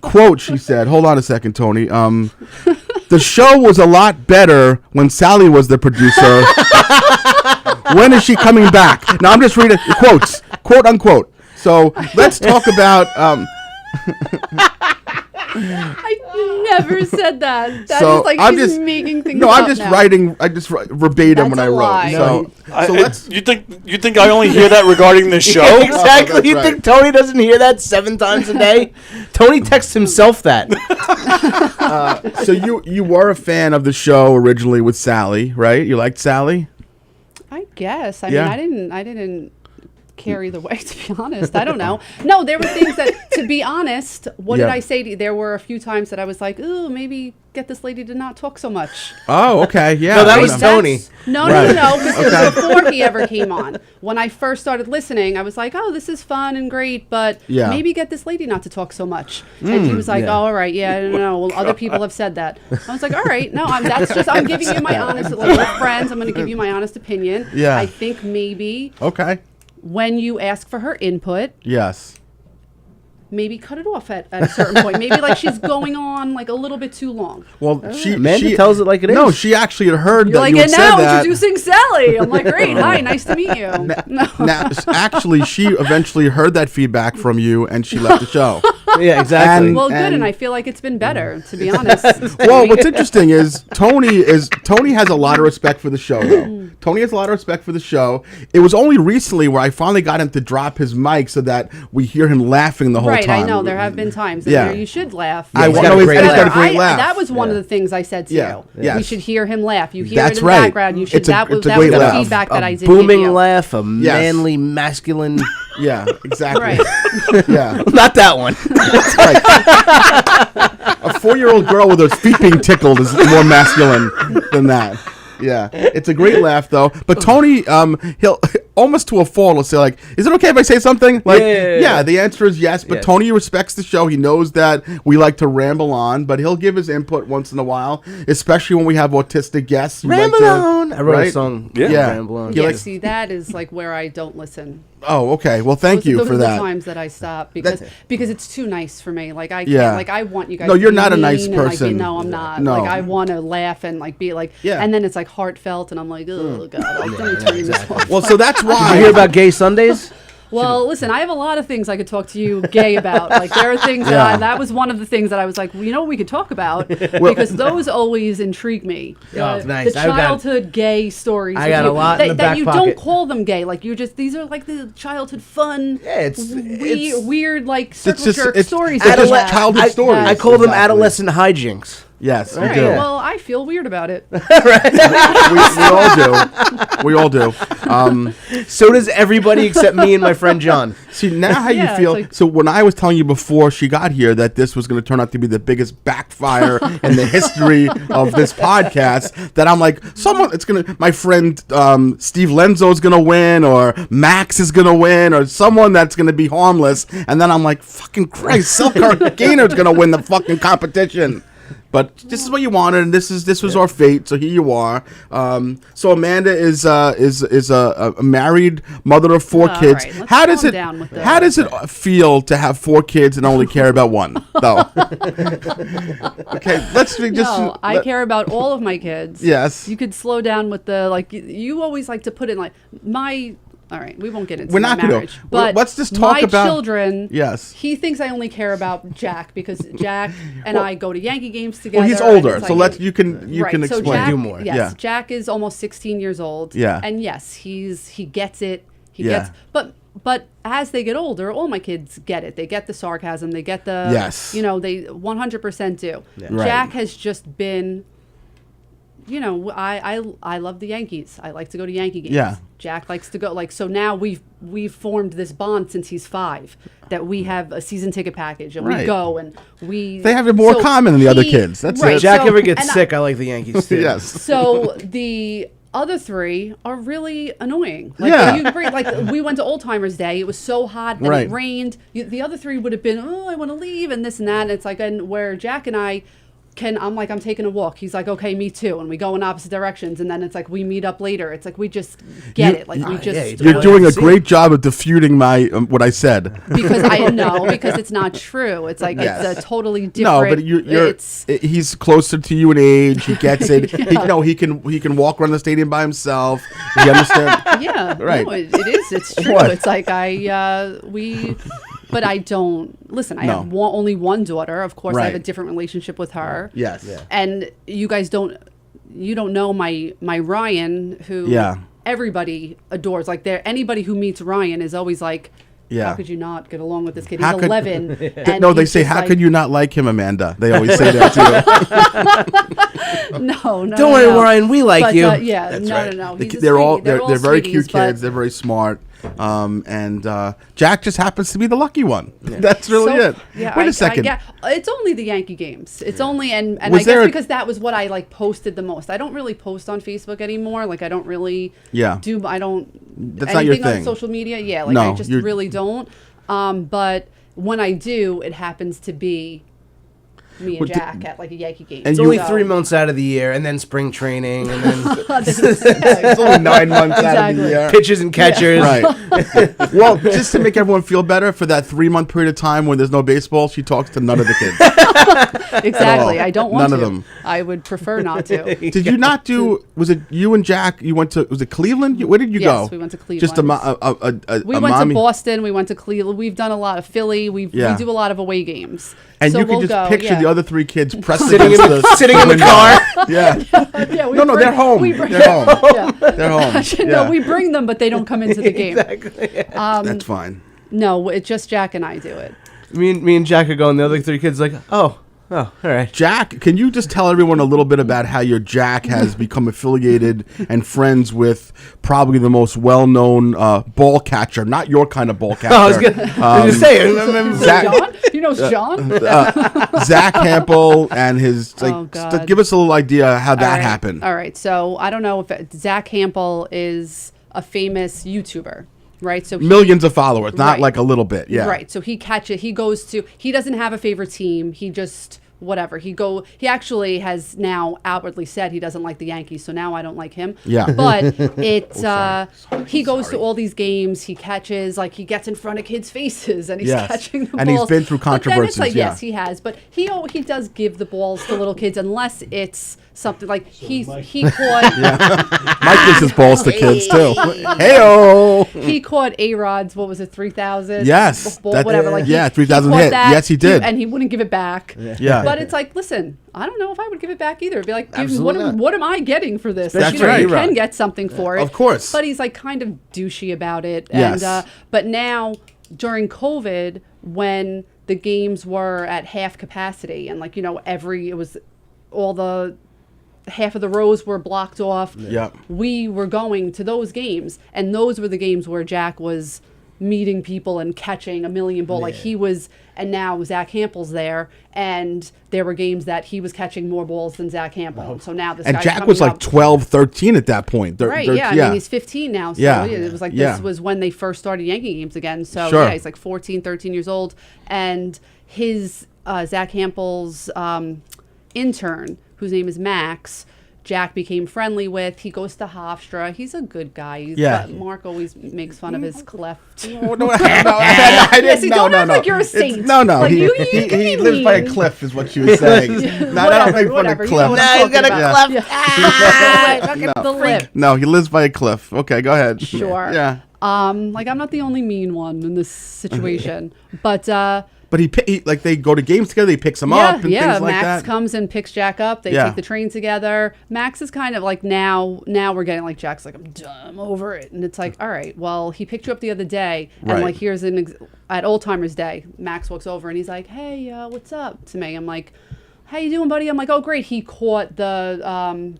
Quote, she said, hold on a second, Tony. The show was a lot better when Sally was the producer. When is she coming back? Now I'm just reading quotes, quote unquote. So let's talk about. I never said that. That So is like I'm she's just making things No, up I'm just now. writing. I just write verbatim That's when I a wrote. lie. So let's. You think I only hear that regarding this show? Exactly. that's You right. think Tony doesn't hear that 7 times a day? Tony texts himself that. So you were a fan of the show originally with Sally, right? You liked Sally? I guess. I Yeah. mean, I didn't carry the way, to be honest. I don't know. No, there were things that, to be honest, what did Yeah. I say to you? There were a few times that I was like, ooh, maybe get this lady to not talk so much. Oh, okay, yeah. No, that I was know. Tony. No, Right. because it was before he ever came on. When I first started listening, I was like, oh, this is fun and great, but Yeah. maybe get this lady not to talk so much. And he was like, yeah. oh, all right, yeah, no, well, other people have said that. I was like, all right, no, I'm giving you my honest, like, we're friends, I'm going to give you my honest opinion. Yeah. I think maybe Okay. when you ask for her input, Yes. maybe cut it off at a certain point. Maybe like she's going on like a little bit too long. Well, Amanda tells it like it No, is. she actually had heard You're that like, you had and said now that. introducing Sally. I'm like, great, hi, nice to meet you. No. Now, actually, she eventually heard that feedback from you, and she left the show. Yeah, exactly. Well, good, and I feel like it's been better, to be honest. Well, what's interesting is Tony has a lot of respect for the show, though. Tony has a lot of respect for the show. It was only recently where I finally got him to drop his mic so that we hear him laughing the whole time. Right, I know. There have been times where you should laugh. Yeah, he's got a great laugh. That was one of the things I said to you. Yes. We should hear him laugh. You hear That's it in the background. You should. That was the feedback that I did. Booming laugh, a manly, masculine. Yeah, exactly. Right. Yeah. Not that one. That's right. A 4-year-old girl with her feet being tickled is more masculine than that. Yeah, it's a great laugh though. But Tony, he'll almost to a fault. He'll say like, "Is it okay if I say something?" Like, yeah. The answer is yes. But Tony respects the show. He knows that we like to ramble on, but he'll give his input once in a while, especially when we have autistic guests. Ramble on. I wrote a song. Yeah. Ramble on. Yeah. See, that is like where I don't listen. Oh, okay. Well, thank you for that. Those are the times that I stop because it's too nice for me. Like I can't. Like I want you guys. No, you're to be not a mean nice and, person. like, no, I'm not. No. Like I want to laugh and like be like. Yeah. And then it's like heartfelt, and I'm like, oh god, I'm gonna turn this off. Well, so that's why. Did you hear about Gay Sundays? Well, listen, I have a lot of things I could talk to you gay about. Like there are things that was one of the things that I was like, well, you know what we could talk about because those always intrigue me. Nice. The childhood gay stories. I got a lot in the back that you pocket. don't call them gay. Like these are like the childhood fun. Yeah, it's weird like circle jerk stories. It's just childhood stories. I call them adolescent hijinks. Yes, right. we do. Well, I feel weird about it. we all do. So does everybody except me and my friend John. See, now how you feel. Like, so when I was telling you before she got here that this was going to turn out to be the biggest backfire in the history of this podcast, that I'm like, my friend Steve Lenzo is going to win, or Max is going to win, or someone that's going to be harmless. And then I'm like, fucking Christ, Silk Gainer's going to win the fucking competition. But this is what you wanted, and this was our fate. So here you are. So Amanda is a married mother of 4 kids. Right, how does it feel to have 4 kids and only care about one, though? Okay, I care about all of my kids. Yes. You could slow down with the like. You always like to put in like my. All right, we won't get into marriage. But let's just talk about my children. Yes. He thinks I only care about Jack because Jack and I go to Yankee games together. Well, he's older, so you can explain. So Jack, do more. Yes, Jack is almost 16 years old. Yeah. And yes, he gets it. He gets. But as they get older, all my kids get it. They get the sarcasm. They get the. Yes. They 100% do. Yeah. Jack has just been. I love the Yankees. I like to go to Yankee games. Yeah. Jack likes to go. So now we've formed this bond since he's 5 that we have a season ticket package and we go and we. They have it more common than the other kids. That's right. it. Jack ever gets sick, I like the Yankees too. Yes. So the other 3 are really annoying. Like we went to Old Timers Day. It was so hot and it rained. The other 3 would have been, I want to leave and this and that. And it's like, and where Jack and I. I'm taking a walk. He's like, okay, me too. And we go in opposite directions. And then it's like, we meet up later. It's like, we just get it. Like, we just. You're doing a great job of diffusing my what I said. Because it's not true. It's like, it's a totally different. No, but he's closer to you in age. He gets it. He can walk around the stadium by himself. He understands. Yeah. Right. No, it is. It's true. What? It's like but I don't listen. I have only one daughter. Of course, I have a different relationship with her. Yes. Yeah. And you guys don't know my Ryan, who everybody adores. Like anybody who meets Ryan is always like, how could you not get along with this kid? He's 11. They say, how could you not like him, Amanda? They always say that to you. No. Don't worry, Ryan. We like you. No. They're very cute kids. They're very smart. And Jack just happens to be the lucky one. Yeah. That's really it. Yeah, Wait a second. It's only the Yankee games. It's only and I guess because that was what I posted the most. I don't really post on Facebook anymore. Like I don't really do. I don't. That's not your thing. On social media. Yeah. Like I just really don't. But when I do, it happens to be me and Jack at like a Yankee game. It's only 3 months out of the year, and then spring training, and then it's only 9 months out of the year. Pitchers and catchers. Right. Well, just to make everyone feel better, for that 3-month period of time when there's no baseball, she talks to none of the kids. Exactly. I don't want none to. of them. I would prefer not to. Did you not do? Was it you and Jack? You went to? Was it Cleveland? Where did you go? Yes, we went to Cleveland. Just we went to Boston. We went to Cleveland. We've done a lot of Philly. We do a lot of away games. And so you can just picture the other 3 kids pressed sitting in the car. Yeah. No, they're home. They're home. They're home. No, we bring them, but they don't come into the game. Exactly. That's fine. No, it's just Jack and I do it. Me and Jack are going. The other 3 kids like, oh, all right. Jack, can you just tell everyone a little bit about how your Jack has become affiliated and friends with probably the most well-known ball catcher, not your kind of ball catcher. I was going to say, John? You know John? Zach Hampel and his. Give us a little idea how that happened. All right. So I don't know if Zach Hampel is a famous YouTuber. Right, so millions of followers, not like a little bit, yeah. Right, so he doesn't have a favorite team. He just whatever. He actually has now outwardly said he doesn't like the Yankees, so now I don't like him. Yeah. But he goes to all these games. He catches, like he gets in front of kids' faces and he's catching the balls. And he's been through controversies. But then it's yes, he has. But he does give the balls to little kids unless it's something like he caught. Mike gives his balls to kids too. Hey-o. He caught A-Rod's. What was it? 3,000. Yes. Whatever. Like 3,000 hit. Yes, he did. And he wouldn't give it back. Yeah. But it's like, listen, I don't know if I would give it back either. It'd be like, Absolutely what am I getting for this? That's right. You can get something for it. Of course. But he's like kind of douchey about it. Yes. And but now during COVID, when the games were at half capacity and like, it was all the half of the rows were blocked off. Yep. We were going to those games, and those were the games where Jack was meeting people and catching a million balls. Like he was, and now Zach Hampel's there, and there were games that he was catching more balls than Zach Hampel. So now this and guy's Jack was like 12, 13 at that point. Right, yeah. I mean, he's 15 now. So it was like this was when they first started Yankee games again. So he's like 14, 13 years old. And his Zach Hampel's intern, whose name is Max, Jack became friendly with. He goes to Hofstra. He's a good guy. But Mark always makes fun of his cleft. No, I didn't. Don't act like you're a saint. No. Like, he lives by a cliff, is what she was saying. Not make fun of cliff. No, he's got a cliff. The lip. No, he lives by a cliff. Okay, go ahead. Sure. Yeah. Like I'm not the only mean one in this situation, but he like they go to games together. He picks them up and things like Max that. comes and picks Jack up. They take the train together. Max is kind of like now we're getting like Jack's like I'm done, I'm over it, and it's like all right, well he picked you up the other day, and like here's at Old Timers Day, Max walks over and he's like, hey, what's up to me? I'm like, how you doing, buddy? I'm like, oh great, he caught the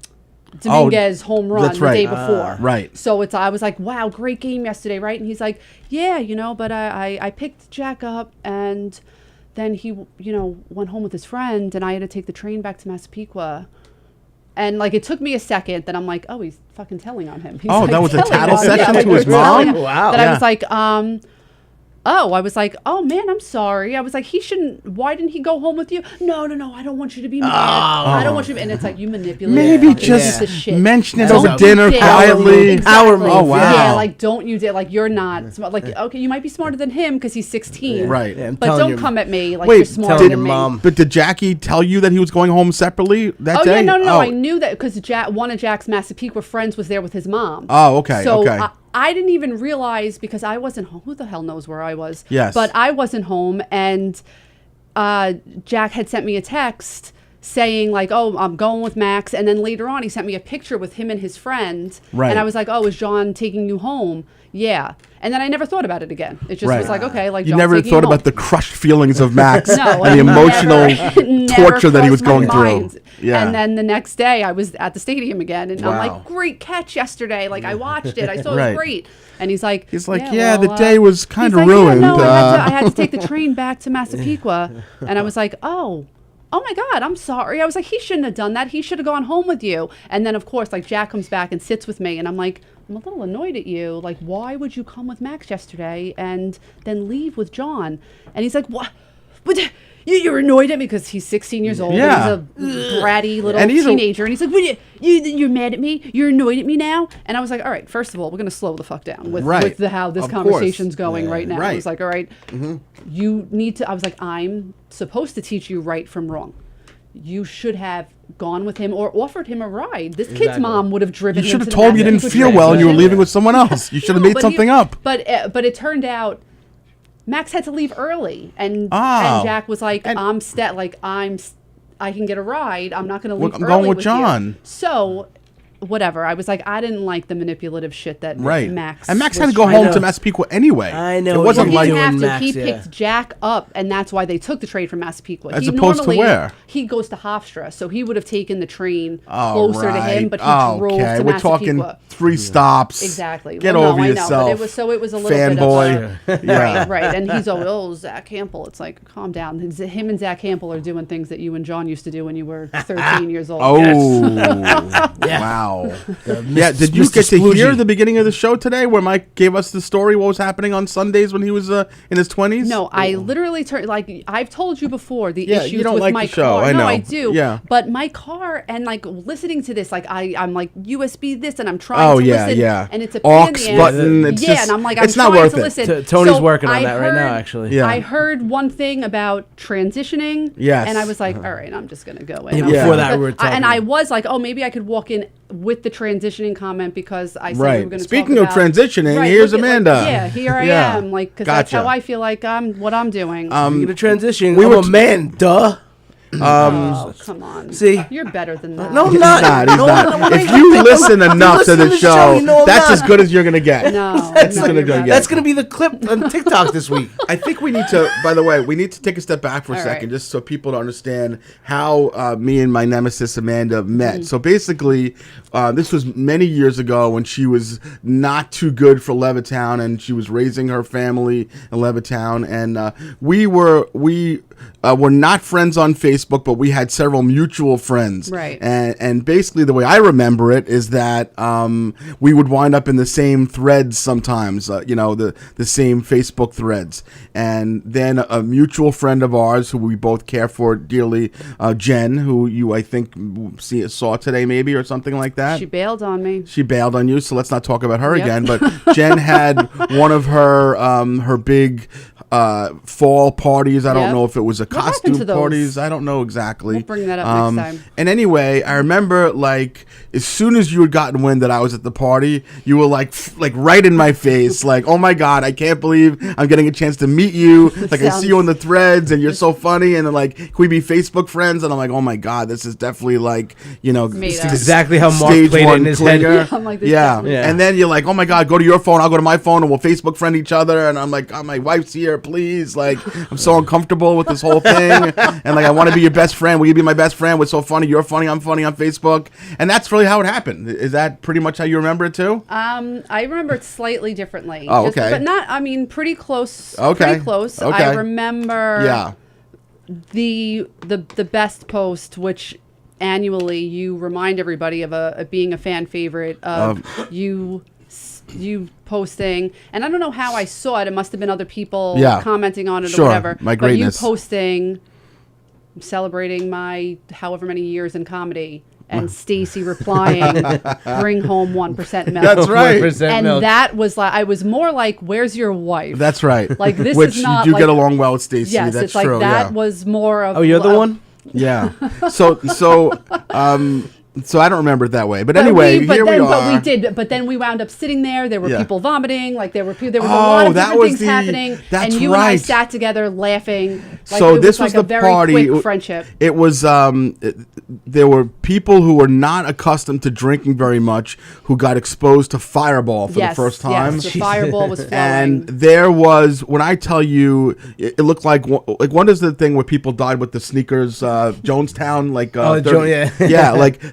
Dominguez home run the day before. Right. So I was like, wow, great game yesterday, right? And he's like, yeah, but I picked Jack up and then he, went home with his friend and I had to take the train back to Massapequa. And like it took me a second, then I'm like, oh, he's fucking telling on him. He's that was a tattle session to his mom? Wow. That I was like, I was like, oh man, I'm sorry. I was like, why didn't he go home with you? No, I don't want you to be mad. I don't want you to, and it's like, you manipulate. Maybe just mention it over dinner quietly. Power move. Oh, wow. Yeah, like don't you dare, like you're not, like, okay, you might be smarter than him because he's 16. Right. Yeah, but don't come at me like you're smarter than me. Mom. But did Jackie tell you that he was going home separately that day? Yeah, no. I knew that because one of Jack's Massapequa friends was there with his mom. Oh, okay, so okay. I didn't even realize because I wasn't home. Who the hell knows where I was? Yes. But I wasn't home, and Jack had sent me a text saying like, oh, I'm going with Max. And then later on, he sent me a picture with him and his friend. Right. And I was like, oh, is John taking you home? Yeah. And then I never thought about it again. It just was like, okay, like you John's never taking thought you about home. the crushed feelings of Max No, and the emotional never torture that he was crossed my going mind. through. Yeah. And then the next day, I was at the stadium again, and I'm Wow. like, great catch yesterday. Like I watched it, I saw it Right. was great. And he's like, the day was kind of ruined. Yeah, no, I had to take the train back to Massapequa, and I was like, oh my God, I'm sorry. I was like, he shouldn't have done that. He should have gone home with you. And then, of course, like Jack comes back and sits with me, and I'm like, I'm a little annoyed at you. Like, why would you come with Max yesterday and then leave with John? And he's like, what? but you're annoyed at me because he's 16 years old. Yeah. And he's a bratty little teenager. And he's like, what, you're mad at me? You're annoyed at me now? And I was like, all right, first of all, we're going to slow the fuck down with how this conversation's going right now. I was like, all right, you need to, I was like, I'm supposed to teach you right from wrong. You should have gone with him or offered him a ride. This kid's mom would have driven him. You should have told him you didn't feel well and you were leaving with someone else. You should have made something up. But it turned out Max had to leave early, and Jack was like, I can get a ride. I'm not going to leave early. I'm going with John. You. So, whatever. I was like, I didn't like the manipulative shit that Max. And Max had to go home to Massapequa anyway. I know. It wasn't like he picked Jack up, and that's why they took the train from Massapequa. As opposed to where? He goes to Hofstra, so he would have taken the train closer to him, but he drove to We're Massapequa. Talking 3 stops. Exactly. Get over yourself. I know, but it was a little fanboy. Bit of right. And he's Zach Campbell. It's like, calm down. Him and Zach Campbell are doing things that you and John used to do when you were 13 years old. Wow. Did you get to hear the beginning of the show today where Mike gave us the story, what was happening on Sundays when he was in his 20s? No, I literally turned, I've told you before, the issues you don't with like my the show. car. I know. No, I do. Yeah. But my car and listening to this, I'm like USB this and I'm trying to listen. And it's a pain in the ass. Button. It's just, and I'm like, I'm it's not trying worth to listen. it. Tony's working on that right now, actually. I heard one thing about transitioning. Yes. And I was like, all right, I'm just going to go in. Before that, we were talking. And I was like, oh, maybe I could walk in with the transitioning comment because I said we were going to Speaking of transitioning, here's Amanda. Here I am. Because that's how I feel like what I'm doing. You're the transition. I'm a man, duh. Oh, come on. See? You're better than that. No, I'm not. He's not. If you listen enough to the show, that's as good as you're going to get. No. That's going to be the clip on TikTok this week. I think we need to, by the way, take a step back for a second just so people understand how me and my nemesis Amanda met. Mm-hmm. So basically, this was many years ago when she was not too good for Levittown and she was raising her family in Levittown. And we were not friends on Facebook, but we had several mutual friends. Right. And basically the way I remember it is that we would wind up in the same threads sometimes, the same Facebook threads. And then a mutual friend of ours who we both care for dearly, Jen, who you, I think, saw today maybe or something like that. She bailed on me. She bailed on you, so let's not talk about her again. But Jen had one of her big fall parties. I don't know if it was a costume parties. I don't know exactly. We'll bring that up next time. And anyway, I remember as soon as you had gotten wind that I was at the party, you were like right in my face, like, oh my God, I can't believe I'm getting a chance to meet you. Like I see you on the threads and you're so funny and like, can we be Facebook friends? And I'm like, oh my God, this is definitely this is exactly how Mark played it in his head. I'm like, And then you're like, oh my God, go to your phone, I'll go to my phone and we'll Facebook friend each other. And I'm like, oh, my wife's here, please. Like, I'm so uncomfortable with this whole thing. And I want to be your best friend. Will you be my best friend? We're so funny. You're funny. I'm funny on Facebook. And that's really how it happened. Is that pretty much how you remember it too? I remember it slightly differently. Oh, okay. But not, pretty close. Okay. Pretty close. Okay. I remember the best post, which annually you remind everybody of being a fan favorite of you posting, and I don't know how I saw it. It must have been other people commenting on it or whatever. My greatness. But you posting, celebrating my however many years in comedy, and Stacy replying, "Bring home 1% milk." That's right. 1% and milk. that was like, I was more like, "Where's your wife?" That's right. Like this Which is not you do like, get along well with Stacy. Yes, that's it's like true. that was more of. Oh, you're the one? Yeah. So I don't remember it that way, but anyway, here we are. But we did. But then we wound up sitting there. There were people vomiting. Like there was a lot of different things happening. That's and you and I sat together laughing. Like so it this was was like the a very party. Quick friendship. It was. There were people who were not accustomed to drinking very much who got exposed to Fireball for the first time. Yes, the Fireball was flowing. And there was, when I tell you, it looked like what is the thing where people died with the sneakers? Jonestown, like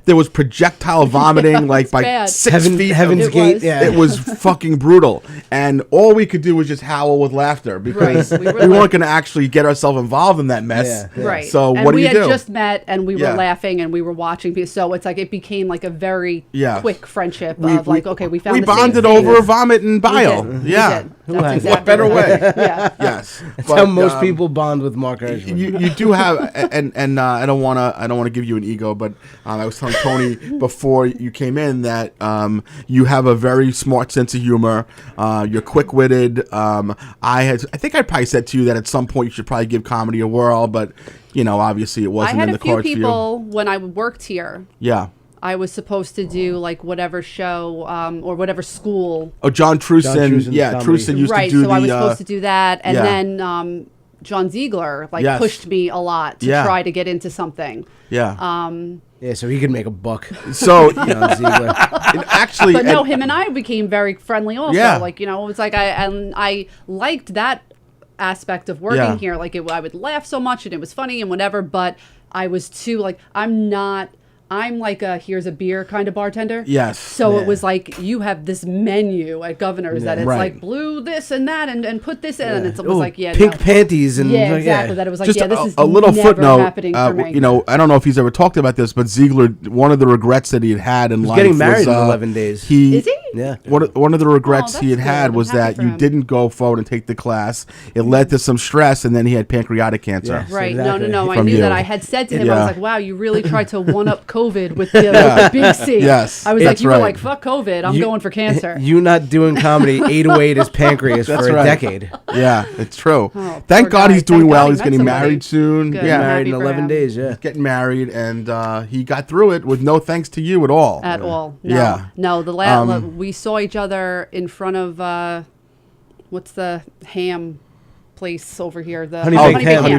there was projectile vomiting by bad. 6 feet. Heaven's Gate. Yeah. It was fucking brutal, and all we could do was just howl with laughter because we weren't going to actually get ourselves involved in that mess. Yeah. Right. So and what do you do? We had just met, and we were laughing, and we were watching people. So it's like it became like a very quick friendship of okay, we found. We the bonded same over thing. vomit and bile. We did. That's exactly what better way? Yeah. Yes, That's how most people bond with Mark Herschman. You do have, and I don't want to give you an ego, but I was telling Tony before you came in that you have a very smart sense of humor. You're quick-witted. I think I probably said to you that at some point you should probably give comedy a whirl, but obviously it wasn't in the cards for you. I had a few people when I worked here. Yeah. I was supposed to do like whatever show or whatever school. Oh, John Truson. Yeah, Truson used to do so I was supposed to do that, and then John Ziegler pushed me a lot to try to get into something. Yeah. Yeah, so he could make a buck. So John Ziegler. Actually, but no, him and I became very friendly. Also, Yeah. it was like I liked that aspect of working here. Like I would laugh so much, and it was funny and whatever. But I was too I'm like a here's a beer kind of bartender. Yes. So it was like you have this menu at Governor's that it's like blue this and that and put this in and it was like pink panties and exactly that it was like just this is a little never footnote. Happening for me. I don't know if he's ever talked about this, but Ziegler, one of the regrets that he had in life getting married was, in 11 days. Is he? Yeah. One of the regrets he that's had good. was I'm happy that for you him. didn't go forward and take the class. It led to some stress, and then he had pancreatic cancer. Yes. Right. Exactly. No. I From knew you. that. I had said to him, I Yeah. was like, wow, you really tried to one-up COVID with the big C. Yes, I was that's like, you right. were like, fuck COVID. I'm going for cancer. You not doing comedy ate away at his pancreas for a decade. Yeah, it's true. Oh, Thank poor God guy. he's doing Thank well. God he He's met getting somebody. married soon. Good. Yeah, I'm Married in happy for 11 him. days, yeah. getting married, and he got through it with no thanks to you at all. At all. No. Yeah. No, the last we saw each other in front of what's the ham place over here? The Honey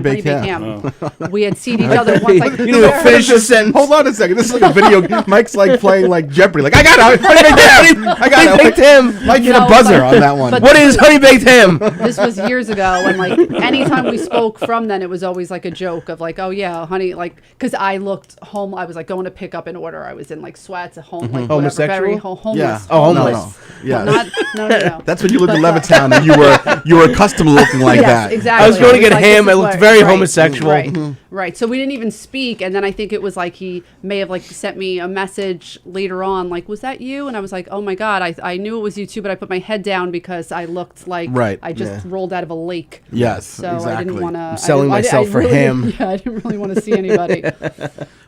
Baked ham. We had seen each other once. Like, You need to finish the sentence. Hold on a second. This is like a video. Mike's like playing like Jeopardy. Like I got it. Honey baked ham. I got Honey it. baked ham. Mike get No, a buzzer but- on that one. but- What is honey baked ham? This was years ago, and like anytime we spoke from then, it was always like a joke of like, oh yeah, honey, like because I looked home, I was like going to pick up an order. I was in like sweats at home, like whatever, Homosexual? very homeless. Yeah. Oh, No, homeless. no. Yeah. No. That's when you lived in Levittown, and you were accustomed to looking like Yes, that. exactly. I was going to get like, ham. this It is looked what- very right, homosexual. Right, right. So we didn't even speak, and then I think it was like he may have like sent me a message later on, like, "Was that you?" And I was like, "Oh my god, I knew it was you too," but I put my head down because I looked like I just rolled out of a lake. Yes, So exactly. I didn't want to. I'm selling myself for ham. Yeah, I didn't really want to see anybody.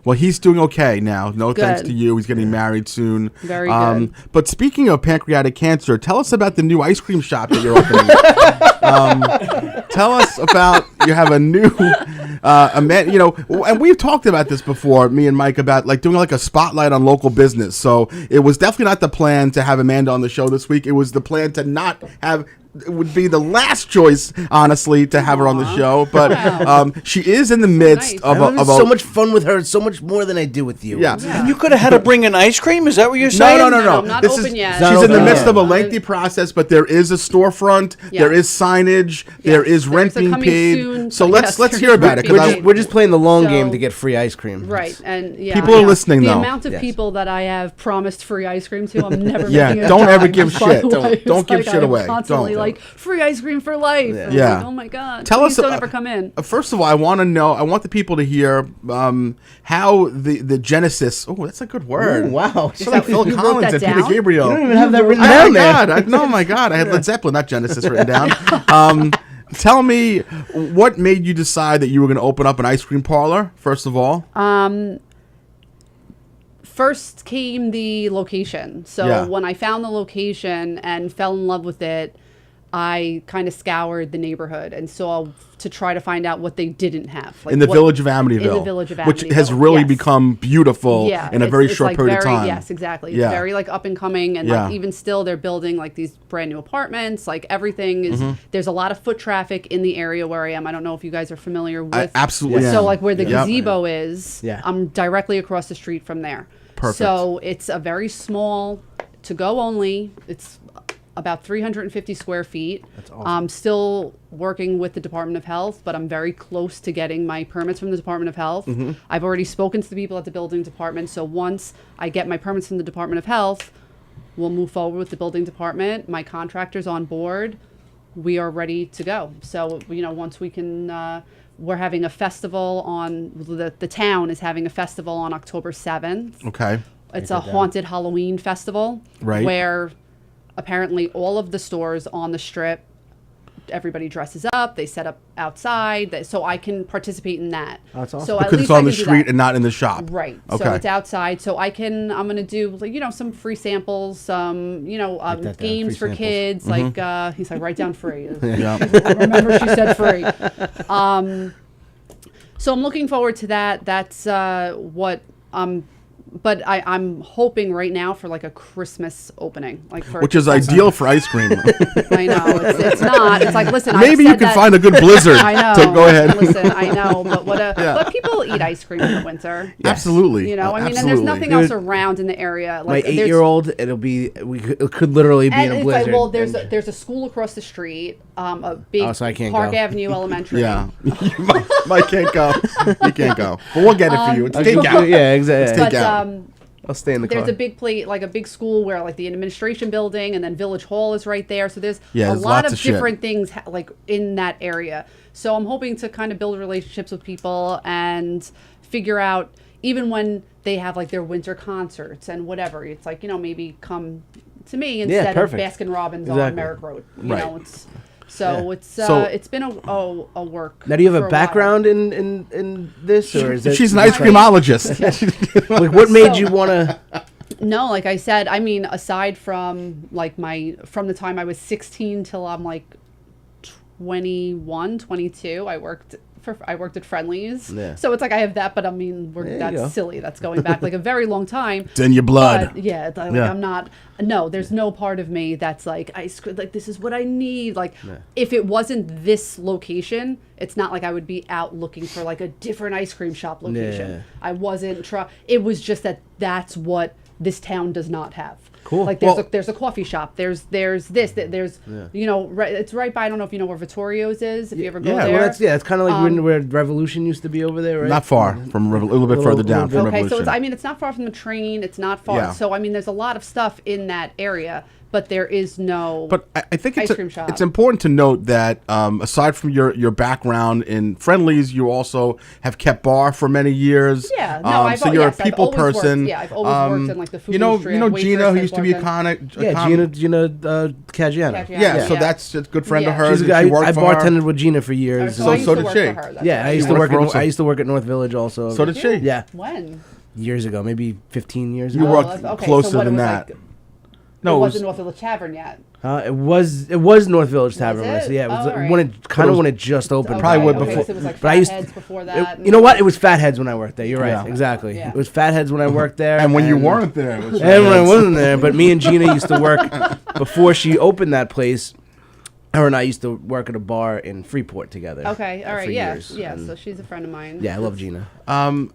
Well, he's doing okay now. No thanks Good. to you. He's getting married soon. Very good. But speaking of pancreatic cancer, tell us about the new ice cream shop that you're opening. Tell us about you have a new, and we've talked about this before, me and Mike, about like doing like a spotlight on local business. So it was definitely not the plan to have Amanda on the show this week. It was the plan to not have. It would be the last choice, honestly, to have her on the show. But Wow. she is in the midst nice. of I'm a. having so much fun with her. It's so much more than I do with you. Yeah. Yeah. You could have had to bring an ice cream. Is that what you're saying? No. I'm not This open is, yet. She's Not in the open midst yet. of a lengthy process, but there is a storefront. Yeah. There is signage. There is rent There's a being coming paid. soon, So but let's yes, let's there's hear about rent it. being 'Cause paid. We're just playing the long So- game to get free ice cream. Right, and yeah, People are yeah. listening, the though. amount of Yes. people that I have promised free ice cream to, I'm never Yeah, making a don't ever dime, give by shit. the Don't- way. don't It's give like shit I'm away. Constantly Don't. like free ice cream for life. And I'm Yeah. like, oh my god. Tell Please us. don't ever come in. First of all, I want to know. I want the people to hear how the genesis. Oh, that's a good word. Oh, wow. It's like Phil You wrote Collins that and Peter down? Gabriel. You don't even have that written Oh down my there. God! Oh my God! I had Led Zeppelin, not Genesis, written down. Tell me what made you decide that you were going to open up an ice cream parlor. First of all, First came the location. So Yeah. when I found the location and fell in love with it, I kind of scoured the neighborhood and saw to try to find out what they didn't have. Like in the what- village of Amityville, In the village of Amityville. which has really yes. become beautiful in a it's- very it's short like period of very- time. Yes, exactly. Yeah. It's very like up and coming, and Yeah. like even still, they're building like these brand new apartments. Like everything is. There's a lot of foot traffic in the area where I am. I don't know if you guys are familiar with. I absolutely am. So like where the Yep. gazebo is, Yeah. I'm directly across the street from there. Perfect. So it's a very small, to go only. It's about 350 square feet. That's awesome. I'm still working with the Department of Health, but I'm very close to getting my permits from the Department of Health. I've already spoken to the people at the building department, so once I get my permits from the Department of Health, we'll move forward with the building department. My contractor's on board. We are ready to go. So, once we can, we're having a festival on, the town is having a festival on October 7th. Okay. It's a haunted Halloween festival, Right. where apparently all of the stores on the strip everybody dresses up, they set up outside, so I can participate in that. That's awesome. So because it's on the street and not in the shop. Right. Okay. So it's outside. So I'm going to do, some free samples, some, games for kids. Like, he's like, write down free. Yeah. I remember she said free. So I'm looking forward to that. That's what but I'm hoping right now for like a Christmas opening, which is ideal for ice cream. I know it's not. It's like, listen. Maybe you can find a good blizzard. I know. So go ahead. Listen, I know, but but people eat ice cream in the winter. Yes. Absolutely. I mean, and there's nothing else around in the area. Like, my 8-year-old, it could literally be in a blizzard. Well, there's a school across the street, a big so I can't Park go. Avenue Elementary. Yeah, Mike can't go. You can't go, but we'll get it for you. It's takeout. Yeah, exactly. It's takeout. I'll stay in the car. There's a big plate, like a big school where like the administration building and then Village Hall is right there. So there's a lot of different things like in that area. So I'm hoping to kind of build relationships with people and figure out, even when they have like their winter concerts and whatever, it's like, maybe come to me instead of Baskin Robbins on Merrick Road. You know, it's been a work. Now, do you have a background in this, or is it? She's an ice creamologist. Like, what made you want to? No, like I said, I mean, aside from like from the time I was 16 till I'm like 21, 22, I worked at Friendly's. Yeah. So it's like I have that, but I mean, that's silly. That's going back like a very long time. It's in your blood. But, I'm not. No, there's no part of me that's like ice cream. Like, this is what I need. Like, if it wasn't this location, it's not like I would be out looking for like a different ice cream shop location. Yeah. I wasn't It was just that's what this town does not have. Cool. Like, there's a coffee shop. There's this. There's it's right by. I don't know if you know where Vittorio's is. If you ever go there. Well, it's kind of like where Revolution used to be over there, right? Not far from a little bit further down from Revolution. Okay, so it's not far from the train. It's not far. Yeah. So I mean, there's a lot of stuff in that area. But there is no I think ice cream shop. It's important to note that aside from your background in Friendly's, you also have kept bar for many years. Yeah, no, so you're a people person. I've always worked in like the food industry. You know Gina, who used to be Gina Caggiano. Yeah, so that's a good friend of hers. I bartended with Gina for years. So did she. Yeah, I used to work at North Village also. So did she. Yeah. When? Years ago, maybe 15 years ago. You worked closer than that. No, it wasn't North Village Tavern yet. It was North Village Tavern. Was it? Yeah, it was right. when it just opened. Probably before. So it was like Fatheads before that. You know what? It was Fatheads when I worked there. You're right. Yeah. Exactly. Yeah. It was Fatheads when I worked there. And when you weren't there. And when I wasn't there. But me and Gina used to work before she opened that place. Her and I used to work at a bar in Freeport together. Okay, all right, yeah. Years. Yeah, so she's a friend of mine. Yeah, I love Gina.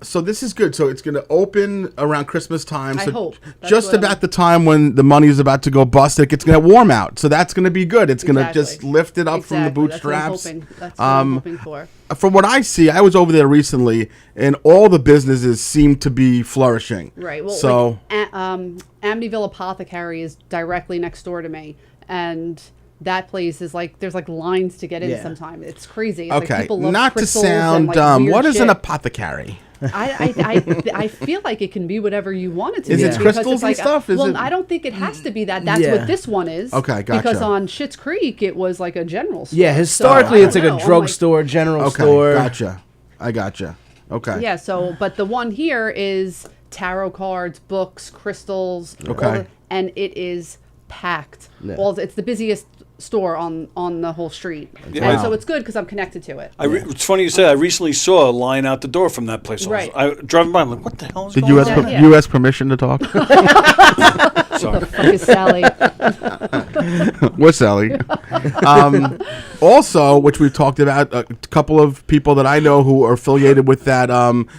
So this is good. So it's going to open around Christmas time. So I hope. Just about the time when the money is about to go bust, it's going to get warm out. So that's going to be good. It's going to just lift it up from the bootstraps. That's what I'm hoping for. From what I see, I was over there recently, and all the businesses seem to be flourishing. Right. Well, so Amityville Apothecary is directly next door to me, and that place is like there's like lines to get in sometimes. It's crazy. It's okay, like people love not to sound dumb. What is shit. an apothecary? I feel like it can be whatever you want it to be. Is it crystals and stuff? I don't think it has to be that. That's what this one is. Okay, gotcha. Because on Schitt's Creek, it was like a general store. Yeah, historically, it's like a drugstore, general store. Gotcha. I gotcha. Okay. Yeah, but the one here is tarot cards, books, crystals. Okay. And it is packed. Yeah. It's the busiest store on the whole street. Yeah. And so it's good because I'm connected to it. It's funny you say I recently saw a line out the door from that place. Right. I driving by, I'm like, what the hell is Did going on? you ask permission to talk? Sorry. Fuck is Sally? What's Sally? Also, which we've talked about, a couple of people that I know who are affiliated with that,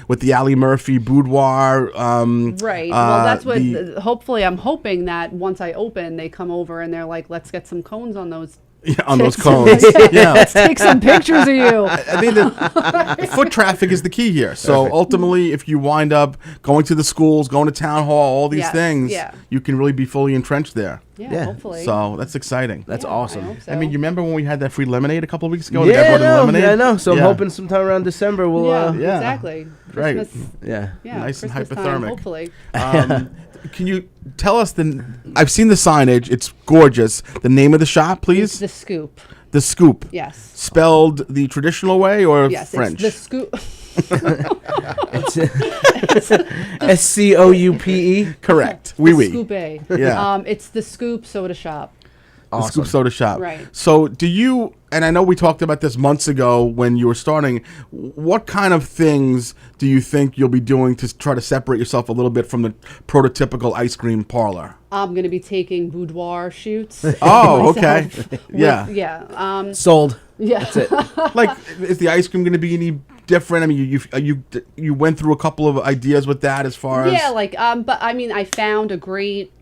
with the Ali Murphy Boudoir. Right. Well, that's what. Hopefully, I'm hoping that once I open, they come over and they're like, "Let's get some cones on those." Yeah, on those cones. Yeah. Let's take some pictures of you. I mean, the foot traffic is the key here. So ultimately, if you wind up going to the schools, going to town hall, all these things, you can really be fully entrenched there. Yeah, hopefully. So that's exciting. That's awesome. I hope so. I mean, you remember when we had that free lemonade a couple of weeks ago? Yeah, I know. So I'm hoping sometime around December we'll. Exactly. Right. Christmas, yeah. Nice and Christmas hypothermic. Time, hopefully. Can you tell us I've seen the signage. It's gorgeous. The name of the shop, please. It's The Scoop. The Scoop. Yes. Spelled the traditional way or yes, French? It's the Scoop. SCOUPE. Correct. Oui, oui. Scoop A. Yeah. It's the Scoop Soda Shop. The Scoop Soda Shop. Right. So do you, and I know we talked about this months ago when you were starting, what kind of things do you think you'll be doing to try to separate yourself a little bit from the prototypical ice cream parlor? I'm going to be taking boudoir shoots. Oh, okay. Yeah. Yeah. Sold. Yeah. That's it. Like, is the ice cream going to be any different? I mean, you went through a couple of ideas with that as far as... Yeah, like, but I mean, I found a great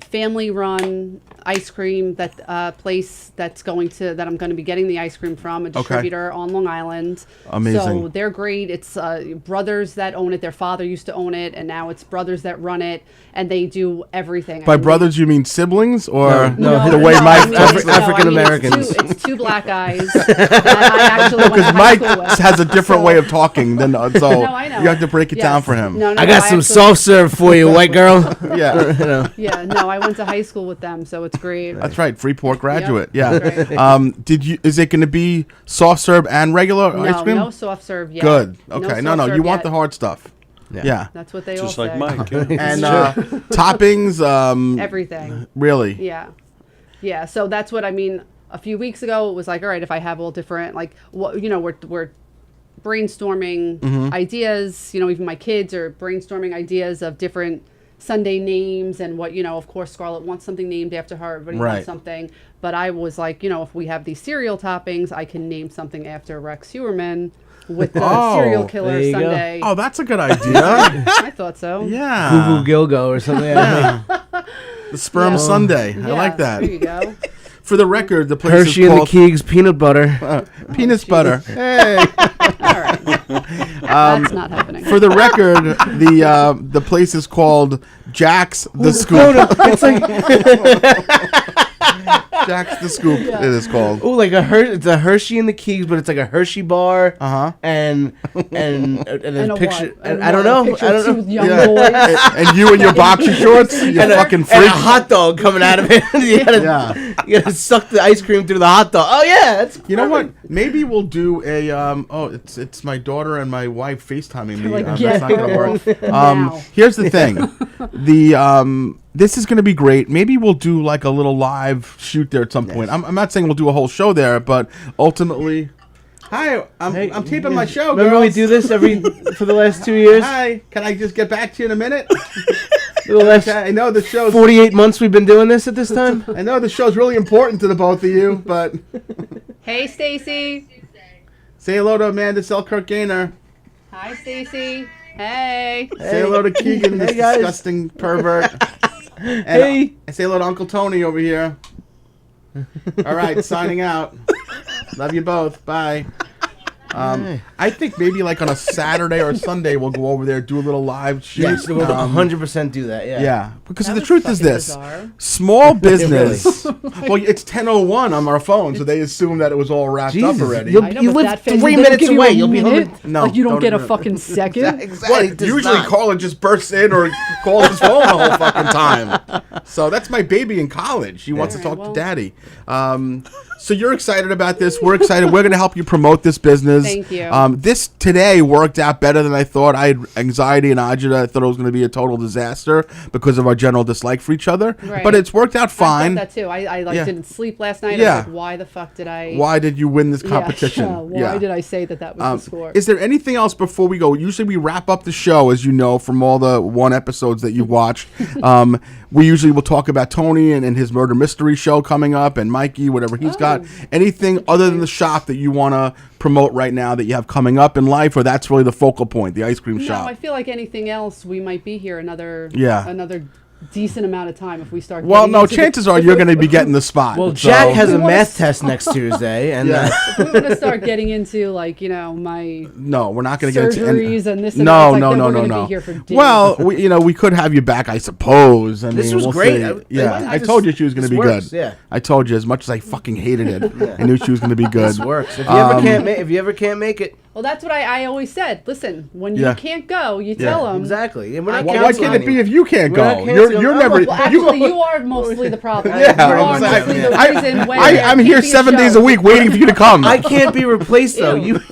family-run ice cream place that I'm going to be getting the ice cream from, a distributor on Long Island. Amazing. So they're great. It's brothers that own it. Their father used to own it, and now it's brothers that run it, and they do everything. By brothers, you mean siblings, or No, the way Mike African Americans. It's two black guys that I actually went to high Mike school with. has a different way of talking than so No, I know. you have to break it Yes. down for him. No, I got some soft serve for you, white girl. Yeah, Yeah, no, I went to high school with them, so it's great. that's right. Freeport graduate. Yep. Yeah. Right. Is it going to be soft serve and regular ice cream? No soft serve yet. Good. Okay. No, soft serve you want yet. the hard stuff. Yeah. That's what they all Just say. like Mike. Yeah. And toppings. Everything. Really. Yeah. Yeah. So that's what I mean. A few weeks ago, it was like, all right, if I have all different, like, what, we're brainstorming ideas. Even my kids are brainstorming ideas of different Sunday names and what, of course, Scarlett wants something named after her. Everybody wants something. But I was like, if we have these cereal toppings, I can name something after Rex Heuermann with the serial killer there you go. Sunday. Oh, that's a good idea. I thought so. Yeah. Goo Goo Gilgo or something. The sperm Sundae. I like that. There you go. For the record, the place Hershey is and the called Keegs peanut butter. Peanut butter. Hey. All right. That's not happening. For the record, the place is called Jack's the Scoop. It's like Jack's the Scoop. It is called. oh, like it's a Hershey and the Keegs, but it's like a Hershey bar. And a a picture. what? I don't know. Picture I of don't know. two young Yeah. boys. And you in your boxer shorts, you fucking And freak. a hot dog coming out of it. You gotta suck the ice cream through the hot dog. Oh yeah, that's You know what? Maybe we'll do a it's my daughter and my wife FaceTiming me. Like, That's get not gonna her work. off now. Here's the thing. This is gonna be great. Maybe we'll do like a little live shoot there at some point. I'm not saying we'll do a whole show there, but ultimately, hi, I'm taping my show. Remember girls. we do this for the last 2 years? Hi, can I just get back to you in a minute? For the last I know the show's 48 months we've been doing this at this time. I know the show's really important to the both of you, but Hey, Stacy. say hello to Amanda Selkirk Gaynor. Hi, Stacy. Hey. Say hello to Keegan, this Hey, guys. disgusting pervert. And Hey. say hello to Uncle Tony over here. All right, signing out. Love you both. Bye. I think maybe like on a Saturday or a Sunday we'll go over there, do a little live shoot. Yes, we'll 100% do that. Yeah. Yeah, because That the was truth is fucking this: bizarre. small business. Well, it's 10:01 on our phone, so they assume that it was all wrapped up Jesus, already. you'll- I know, You but live that phase, 3 they don't minutes give you away. a You'll be home. minute. No, like you don't get a do it. fucking second. Exactly. What? Usually Colin just bursts in or calls his phone the whole fucking time. So that's my baby in college. She wants to talk to daddy. So you're excited about this. We're excited. We're going to help you promote this business. Thank you. This today worked out better than I thought. I had anxiety and agita. I thought it was going to be a total disaster because of our general dislike for each other. Right. But it's worked out fine. I thought that too. I Yeah. didn't sleep last night. Yeah. I was like, why the fuck did I? Why did you win this Yeah, competition? Why did I say that was the score? Is there anything else before we go? Usually we wrap up the show, as you know, from all the one episodes that you watched. We usually will talk about Tony and his murder mystery show coming up, and Mikey, whatever he's got. Anything other than the shop that you want to promote right now that you have coming up in life, or that's really the focal point, the ice cream No, shop? I feel like anything else, we might be here another decent amount of time if we start. Well, getting no, into chances are you're going to be getting the spot. Well, so- Jack has a We wanna math test next Tuesday, and if we want to start getting into my No, we're not going to get into surgeries and this and No, that. It's like, no, then no, we're no, gonna no. Be here for days. Well, we could have you back, I suppose. I This mean, was we'll great. see. I told you she was going to be works, good. yeah. I told you as much as I fucking hated it. I knew she was going to be good. This works. If you ever can't make it, Well, that's what I always said. Listen, when you can't go, you tell them. Exactly. And why can't it be if you can't go? You're never. Well, actually, you are mostly the problem. Yeah, you are mostly the reason when I'm here 7 days a week waiting for you to come. I can't be replaced though. You.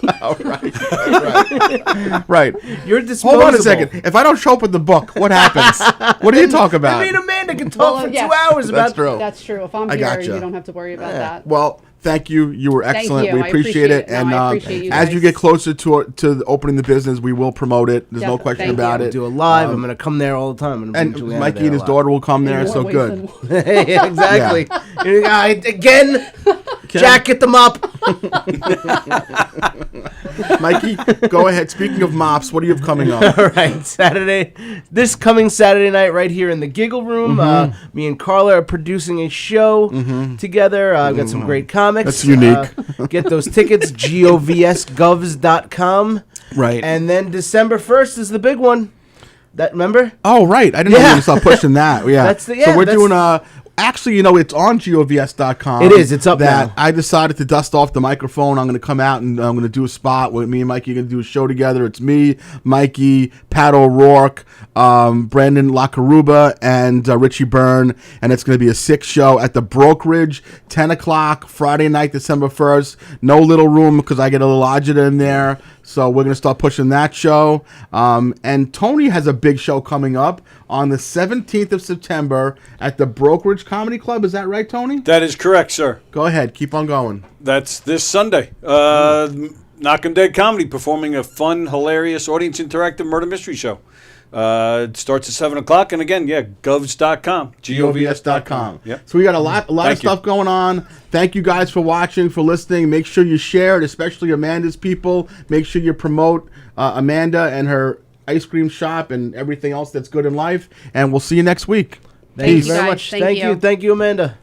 Right. You're disposable. Hold on a second. If I don't show up with the book, what happens? What do you talk about? I mean, Amanda can talk for 2 hours about. That's true. That's true. If I'm here, you don't have to worry about that. Well. Thank you. You were excellent. Thank you. We appreciate it. And I appreciate you as you get closer to opening the business, we will promote it. There's no question about it. Do a live. I'm going to come there all the time. And Mikey and his daughter will come there. So good. Exactly. Again, Jack, get the mop. Mikey, go ahead. Speaking of mops, what do you have coming up? All right, this coming Saturday night, right here in the Giggle Room. Me and Carla are producing a show together. I've got some great comics. That's unique. Get those tickets, govsgovs.com. Right. And then December 1st is the big one. That remember? Oh, right. I didn't know you were going to start pushing that. Yeah. So we're doing actually, it's on govs.com. It is. It's up now. I decided to dust off the microphone. I'm going to come out and I'm going to do a spot with me and Mikey. Are going to do a show together. It's me, Mikey, Pat O'Rourke, Brandon Lacaruba, and Richie Byrne. And it's going to be a 6 show at the Brokerage, 10 o'clock, Friday night, December 1st. No little room because I get a little agita in there. So we're going to start pushing that show. And Tony has a big show coming up on the 17th of September at the Brokerage Comedy Club. Is that right, Tony? That is correct, sir. Go ahead. Keep on going. That's this Sunday. Knockin' Dead Comedy performing a fun, hilarious, audience interactive murder mystery show. It starts at 7 o'clock. And again, govs.com. govs.com. Yep. So we got a lot of stuff going on. Thank you guys for watching, for listening. Make sure you share it, especially Amanda's people. Make sure you promote Amanda and her ice cream shop and everything else that's good in life. And we'll see you next week. Thank you very much. Thank you, Amanda.